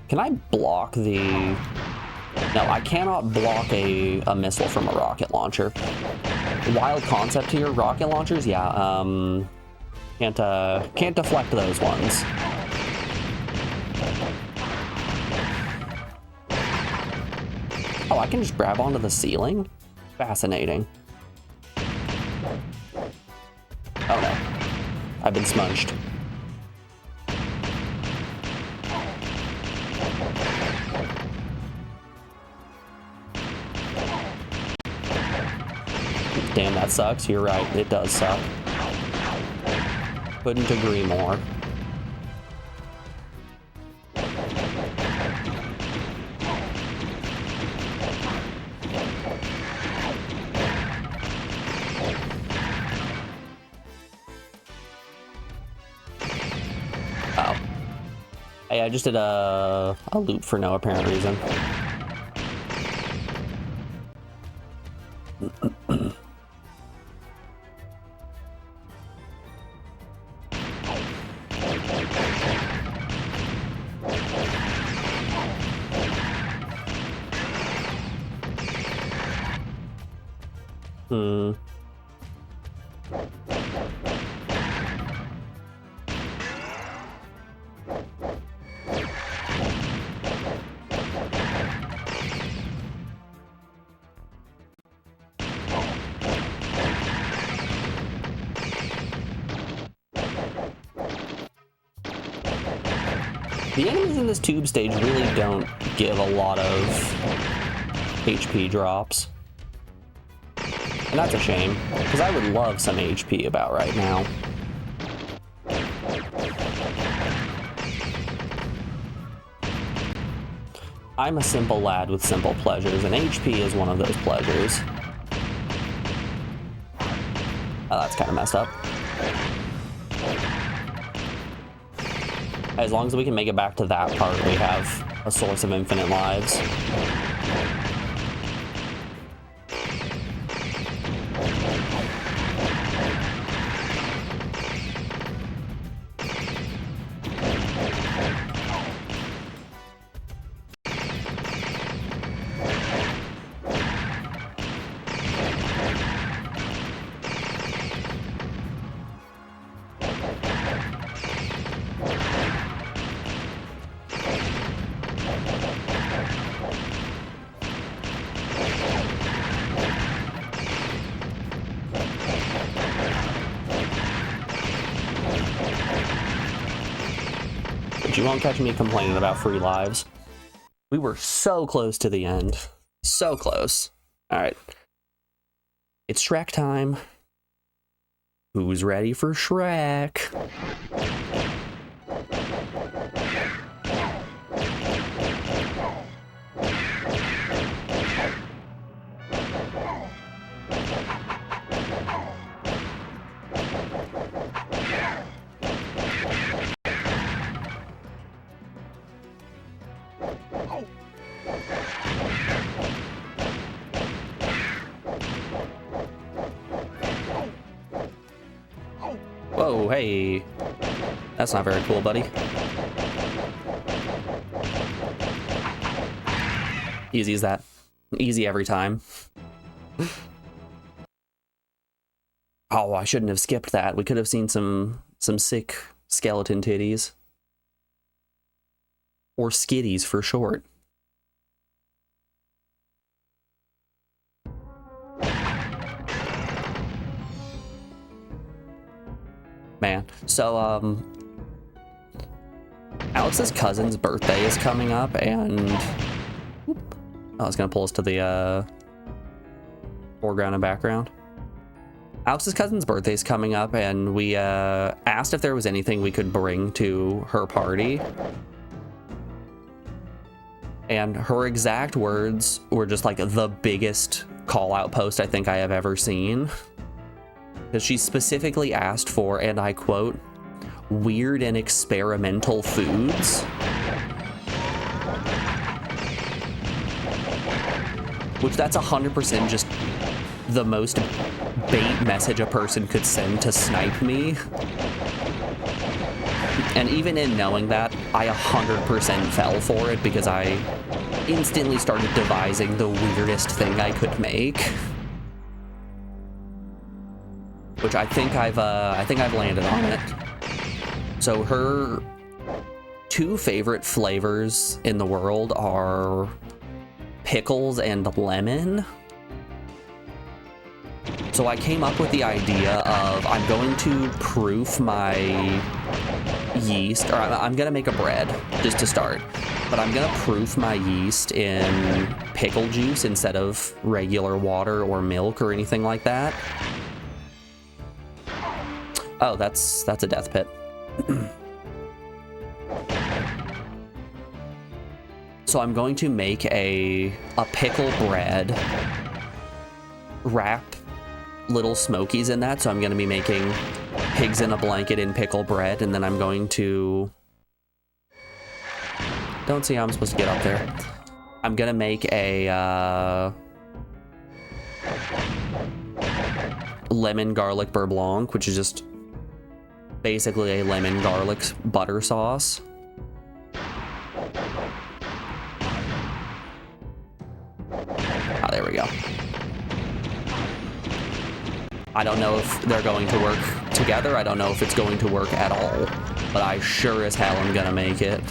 Can I block the... No, I cannot block a missile from a rocket launcher. Wild concept here, rocket launchers, yeah, can't deflect those ones. Oh, I can just grab onto the ceiling? Fascinating. Oh no, I've been smudged. Damn, that sucks. You're right. It does suck. Couldn't agree more. Oh. Hey, I just did a loop for no apparent reason. The enemies in this tube stage really don't give a lot of HP drops. And that's a shame, because I would love some HP about right now. I'm a simple lad with simple pleasures, and HP is one of those pleasures. Oh, that's kind of messed up. As long as we can make it back to that part, we have a source of infinite lives. You won't catch me complaining about free lives. We were so close to the end. So close. Alright. It's Shrek time. Who's ready for Shrek? Whoa, hey. That's not very cool, buddy. Easy as that. Easy every time. Oh, I shouldn't have skipped that. We could have seen some sick skeleton titties. Or skitties for short. Man, so, Alex's cousin's birthday is coming up, and I was gonna pull us to the foreground and background. Alex's cousin's birthday is coming up, and we asked if there was anything we could bring to her party. And her exact words were just like the biggest call out post I think I have ever seen. Because she specifically asked for, and I quote, weird and experimental foods. Which that's 100% just the most bait message a person could send to snipe me. And even in knowing that, I 100% fell for it because I instantly started devising the weirdest thing I could make. Which I think I've landed on it. So her two favorite flavors in the world are pickles and lemon. So I came up with the idea of I'm going to proof my yeast, or I'm gonna make a bread just to start, but I'm gonna proof my yeast in pickle juice instead of regular water or milk or anything like that. Oh, that's a death pit. So I'm going to make a pickle bread, wrap little smokies in that. So I'm going to be making pigs in a blanket in pickle bread, and then I'm going to... Don't see how I'm supposed to get up there. I'm going to make a lemon garlic beurre blanc, which is just basically a lemon garlic butter sauce. Oh, there we go. I don't know if they're going to work together. I don't know if it's going to work at all, but I sure as hell am gonna make it.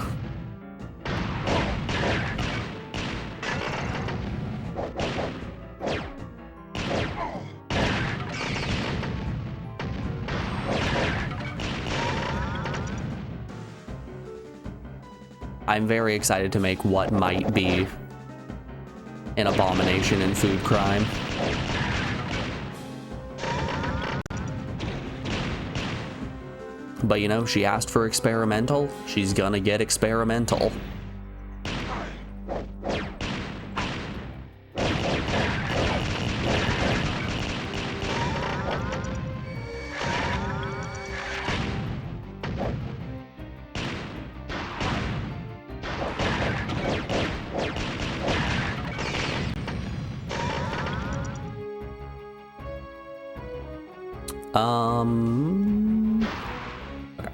I'm very excited to make what might be an abomination in food crime. But you know, she asked for experimental, she's gonna get experimental. Okay.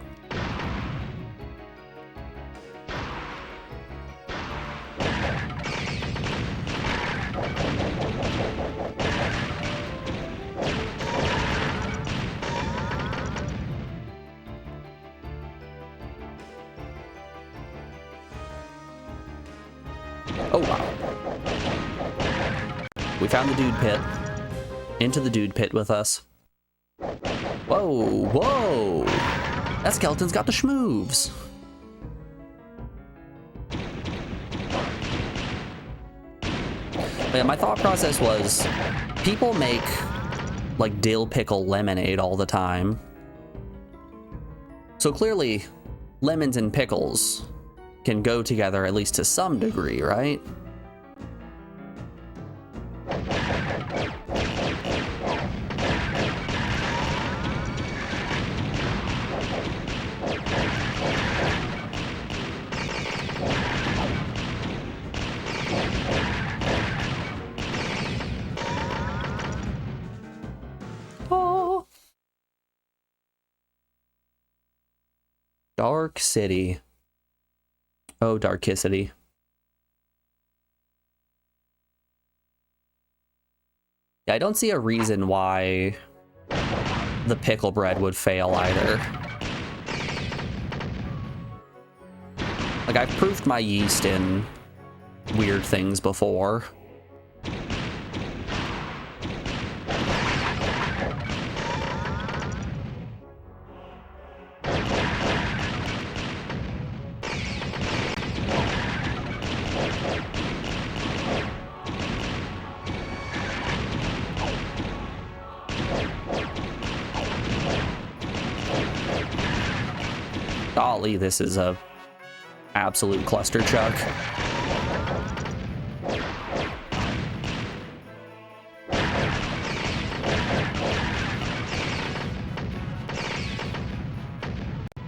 Oh, wow. We found the dude pit. Into the dude pit with us. Whoa, whoa! That skeleton's got the schmoves. But yeah, my thought process was, people make like dill pickle lemonade all the time. So clearly, lemons and pickles can go together at least to some degree, right? Oh. Dark City. Oh, Darkicity. Yeah, I don't see a reason why the pickle bread would fail either. Like, I've proofed my yeast in weird things before. Golly, this is a absolute cluster chuck.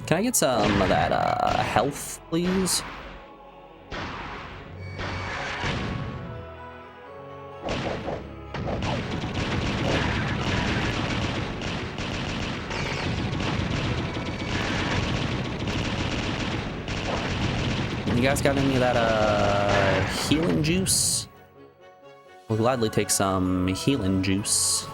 Can I get some of that health, please? You guys got any of that healing juice? We'll gladly take some healing juice.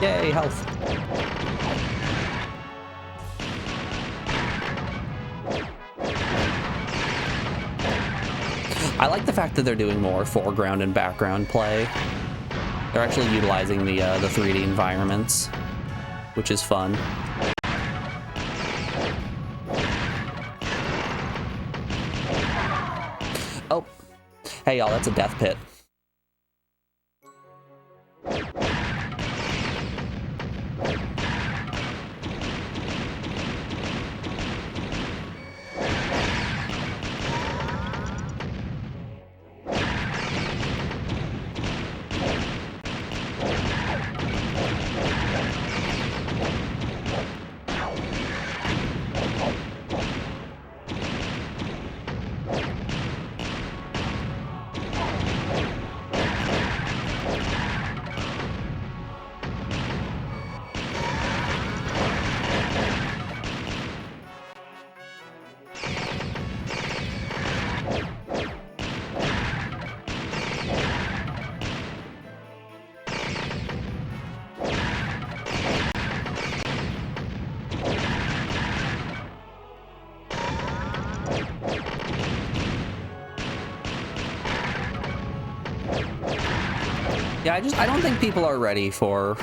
Yay, health. I like the fact that they're doing more foreground and background play. They're actually utilizing the 3D environments, which is fun. Oh, hey y'all, that's a death pit. Yeah, I don't think people are ready for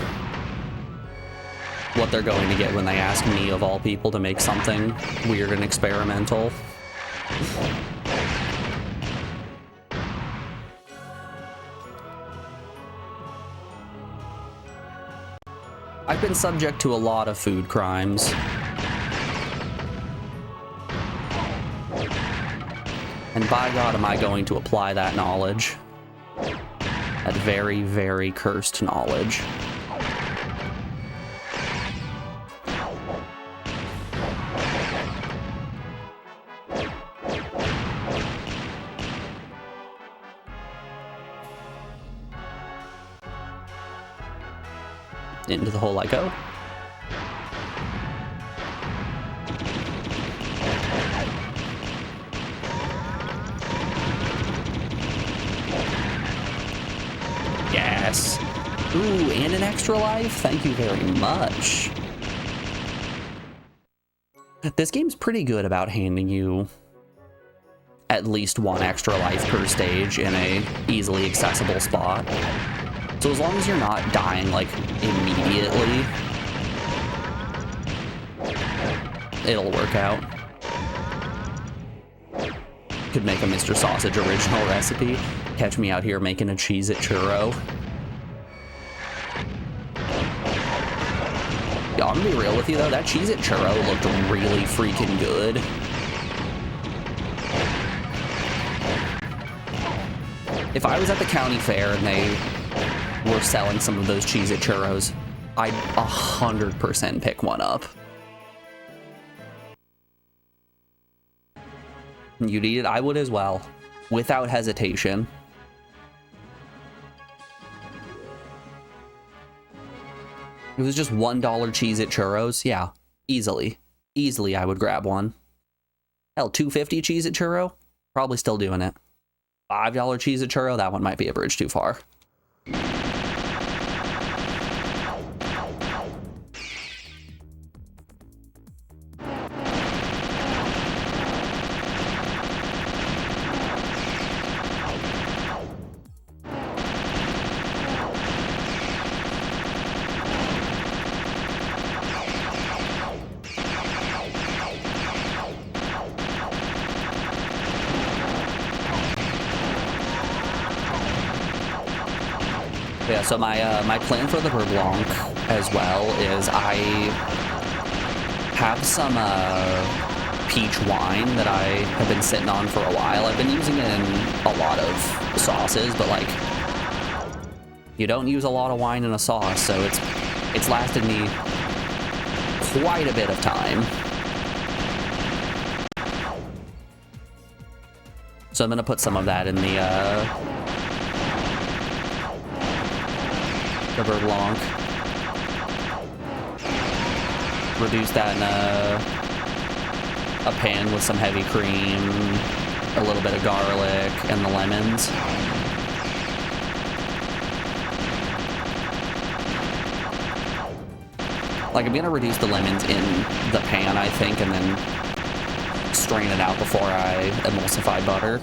what they're going to get when they ask me, of all people, to make something weird and experimental. I've been subject to a lot of food crimes. And by God, am I going to apply that knowledge. That very, very cursed knowledge. Into the hole I go. Yes. Ooh, and an extra life? Thank you very much. This game's pretty good about handing you at least one extra life per stage in a easily accessible spot. So as long as you're not dying, like, immediately, it'll work out. Could make a Mr. Sausage original recipe. Catch me out here making a Cheez-It churro. Yeah, I'm gonna be real with you though, that Cheez-It churro looked really freaking good. If I was at the county fair and they were selling some of those Cheez-It churros, I'd 100% pick one up. You'd eat it? I would as well, without hesitation. It was just $1 Cheez-It churros. Yeah, easily. Easily I would grab one. Hell, $2.50 Cheez-It churro? Probably still doing it. $5 Cheez-It churro? That one might be a bridge too far. Yeah, so my plan for the beurre blanc as well is I have some peach wine that I have been sitting on for a while. I've been using it in a lot of sauces, but like, you don't use a lot of wine in a sauce, so it's lasted me quite a bit of time. So I'm gonna put some of that in the beurre blanc. Reduce that in a pan with some heavy cream, a little bit of garlic, and the lemons. Like, I'm gonna reduce the lemons in the pan, I think, and then strain it out before I emulsify butter.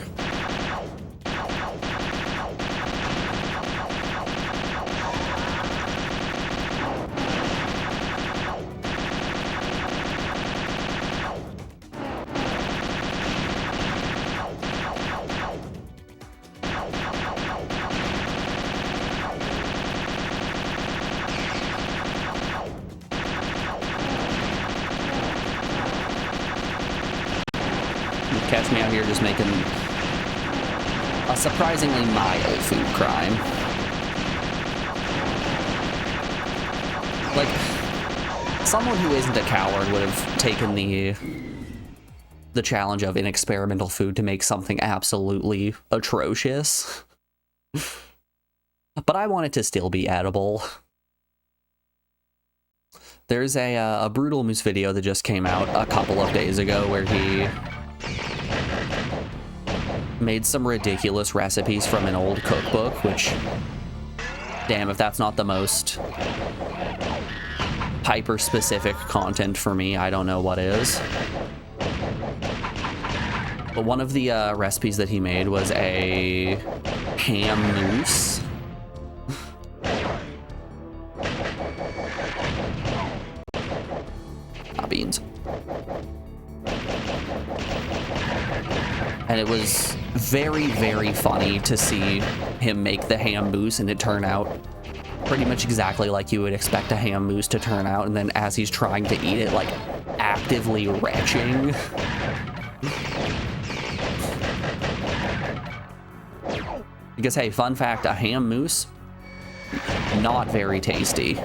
Catch me out here just making a surprisingly mild food crime. Like, someone who isn't a coward would have taken the challenge of an experimental food to make something absolutely atrocious. But I want it to still be edible. There's a Brutal Moose video that just came out a couple of days ago where he made some ridiculous recipes from an old cookbook, which, damn, if that's not the most hyper-specific content for me, I don't know what is. But one of the recipes that he made was a ham mousse. Beans. And it was very, very funny to see him make the ham mousse and it turn out pretty much exactly like you would expect a ham mousse to turn out, and then as he's trying to eat it, like, actively retching. Because, hey, fun fact, a ham mousse, not very tasty.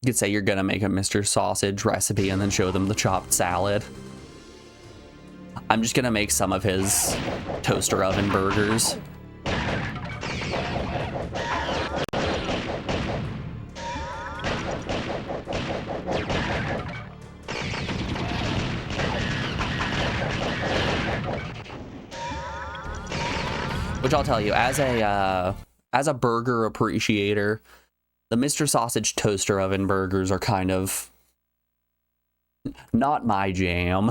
You could say you're gonna make a Mr. Sausage recipe and then show them the chopped salad. I'm just gonna make some of his toaster oven burgers. Which I'll tell you, as a burger appreciator, the Mr. Sausage toaster oven burgers are kind of not my jam.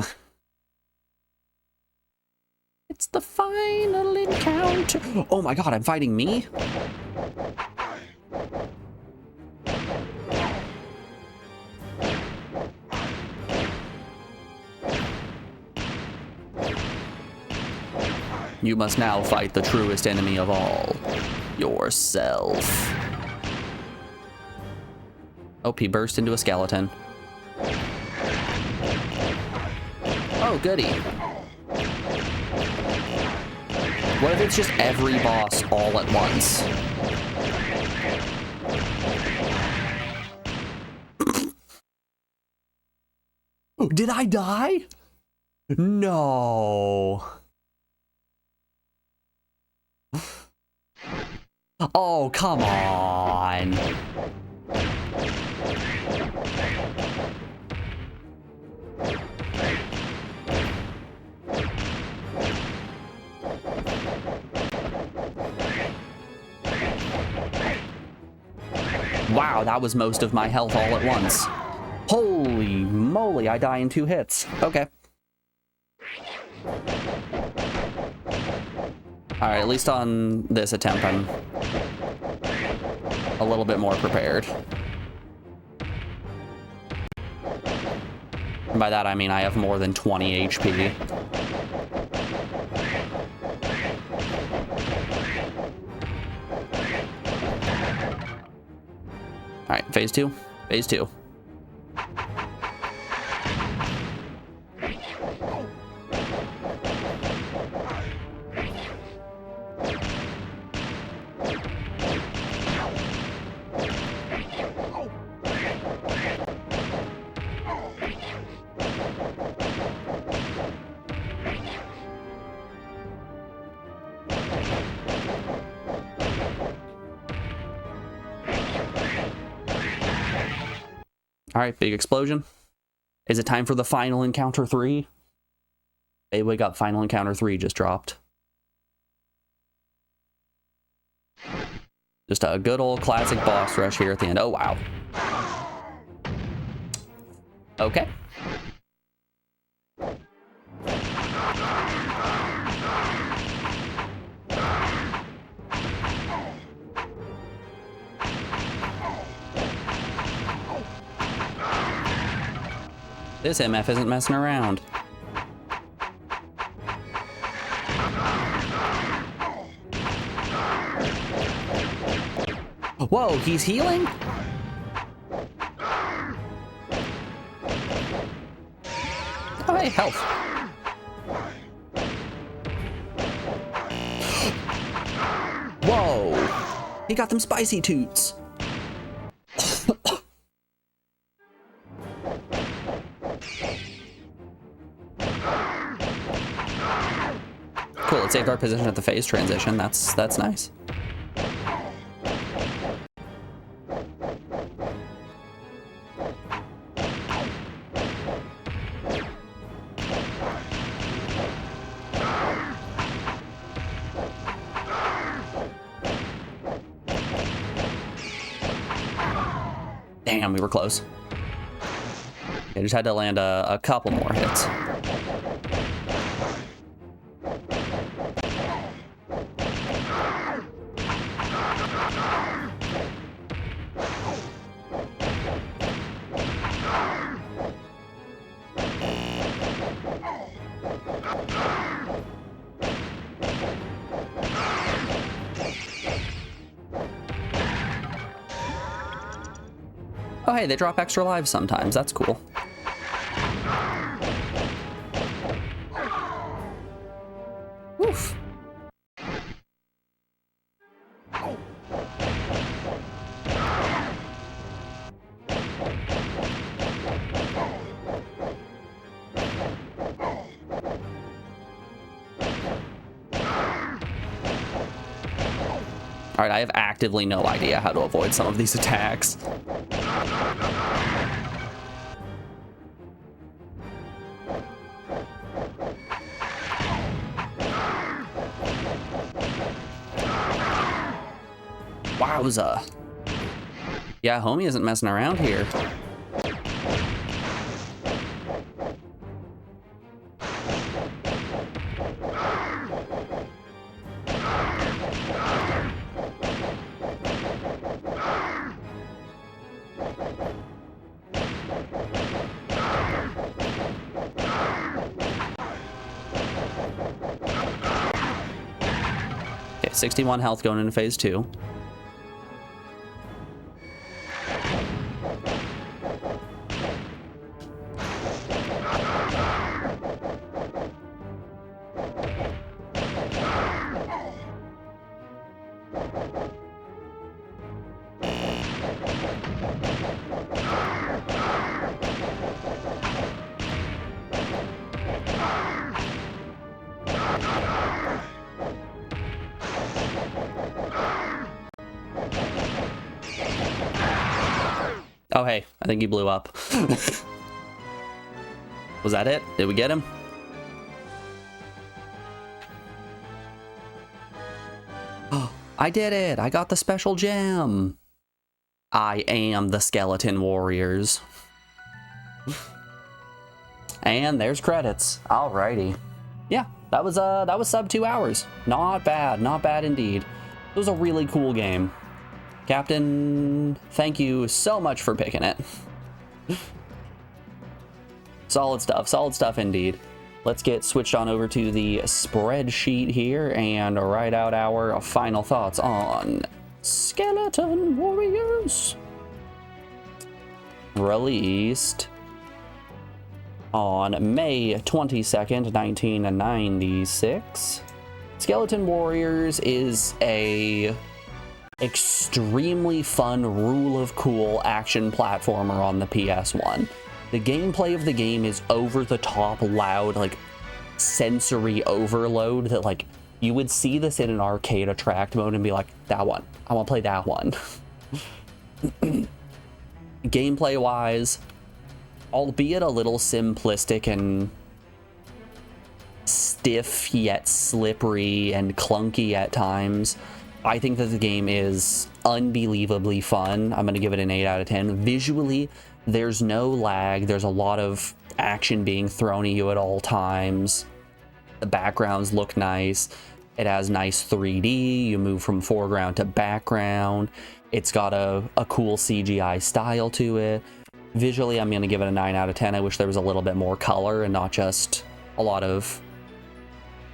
It's the final encounter. Oh my god, I'm fighting me? You must now fight the truest enemy of all, yourself. Oh, he burst into a skeleton. Oh, goody. What if it's just every boss all at once? Did I die? No. Oh, come on. Wow, that was most of my health all at once. Holy moly, I die in 2 hits. Okay. Alright, at least on this attempt, I'm a little bit more prepared. And by that, I mean I have more than 20 HP. Alright, phase 2. Phase 2. Alright, big explosion. Is it time for the final encounter 3? Hey, wake up, final encounter 3 just dropped. Just a good old classic boss rush here at the end. Oh, wow. Okay. This MF isn't messing around. Whoa, he's healing? Oh, hey, health. Whoa, he got them spicy toots. Cool, it saved our position at the phase transition. That's nice. Damn, we were close. I just had to land a couple more hits. Oh, hey, they drop extra lives sometimes. That's cool. Woof. All right, I have actively no idea how to avoid some of these attacks. Wowza. Yeah, homie isn't messing around here. Okay, 61 health going into phase 2. Oh, hey, I think he blew up. Was that it? Did we get him? Oh, I did it! I got the special gem! I am the Skeleton Warriors. And there's credits. Alrighty. Yeah, that was sub 2 hours. Not bad indeed. It was a really cool game. Captain, thank you so much for picking it. Solid stuff indeed. Let's get switched on over to the spreadsheet here and write out our final thoughts on Skeleton Warriors. Released on May 22nd, 1996. Skeleton Warriors is a extremely fun rule of cool action platformer on the PS1. The gameplay of the game is over the top loud, like sensory overload that like you would see this in an arcade attract mode and be like, that one, I want to play that one. Gameplay wise, albeit a little simplistic and stiff yet slippery and clunky at times, I think that the game is unbelievably fun. I'm going to give it an 8 out of 10. Visually, there's no lag. There's a lot of action being thrown at you at all times. The backgrounds look nice. It has nice 3D. You move from foreground to background. It's got a cool CGI style to it. Visually, I'm going to give it a 9 out of 10. I wish there was a little bit more color and not just a lot of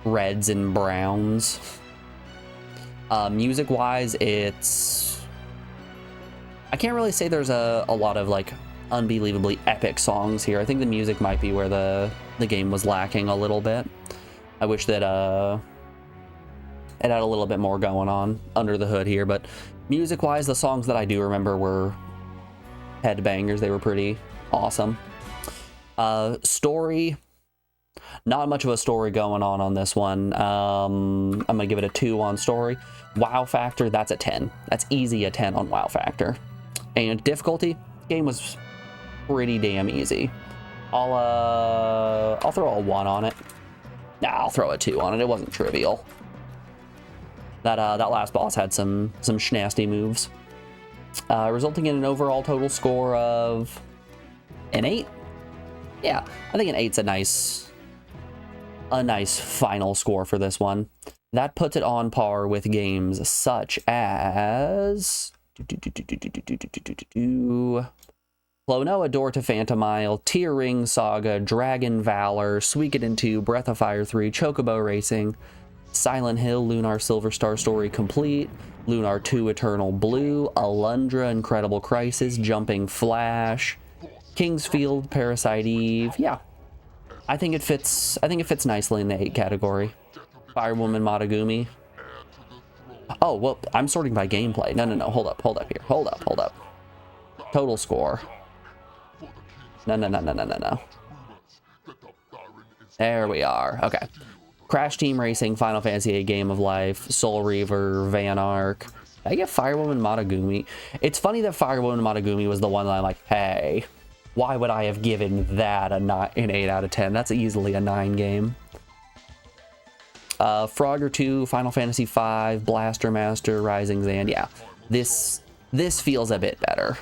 reds and browns. Music-wise, it's... I can't really say there's a lot of, like, unbelievably epic songs here. I think the music might be where the game was lacking a little bit. I wish that it had a little bit more going on under the hood here, but music-wise, the songs that I do remember were headbangers. They were pretty awesome. Story... Not much of a story going on this one. I'm gonna give it a 2 on story. Wow factor, that's a 10. That's easy a 10 on wow factor. And difficulty, game was pretty damn easy. I'll throw a 1 on it. Nah, I'll throw a 2 on it. It wasn't trivial. That last boss had some schnasty moves, resulting in an overall total score of an 8. Yeah, I think an 8's a nice final score for this one. That puts it on par with games such as Klonoa Door to Phantomile, Tear Ring Saga, Dragon Valor, Suikoden 2, Breath of Fire 3, Chocobo Racing, Silent Hill, Lunar Silver Star Story Complete, Lunar 2 Eternal Blue, Alundra Incredible Crisis, Jumping Flash, Kingsfield, Parasite Eve. Yeah, I think it fits nicely in the 8 category. Firewoman Matagumi. Oh, well, I'm sorting by gameplay. No, hold up here. Hold up. Total score. No. There we are. Okay. Crash Team Racing, Final Fantasy VIII Game of Life, Soul Reaver, Van Ark, I get Firewoman Matagumi. It's funny that Firewoman Matagumi was the one that I'm like, hey, why would I have given that an 8 out of 10? That's easily a 9 game. Frogger 2, Final Fantasy V, Blaster Master, Rising Zand. Yeah, this feels a bit better.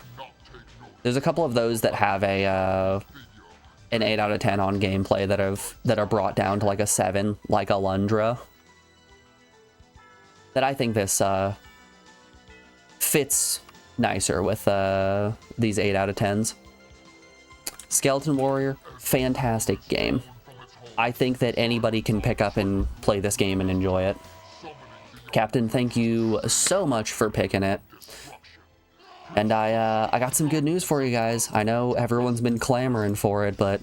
There's a couple of those that have an 8 out of 10 on gameplay that are brought down to like a 7, like Alundra. That I think this fits nicer with these 8 out of 10s. Skeleton Warrior, fantastic game. I think that anybody can pick up and play this game and enjoy it. Captain, thank you so much for picking it. And I got some good news for you guys. I know everyone's been clamoring for it, but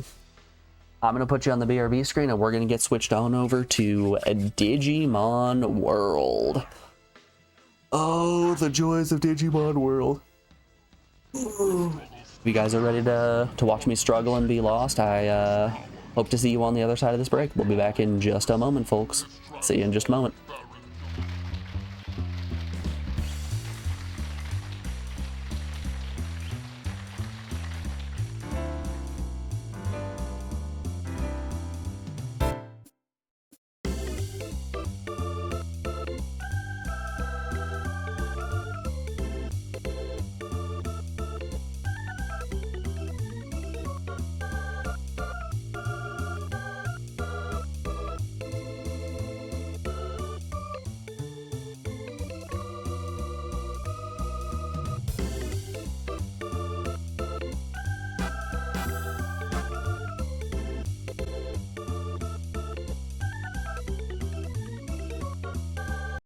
I'm going to put you on the BRB screen and we're going to get switched on over to Digimon World. Oh, the joys of Digimon World. If you guys are ready to watch me struggle and be lost, I hope to see you on the other side of this break. We'll be back in just a moment, folks. See you in just a moment.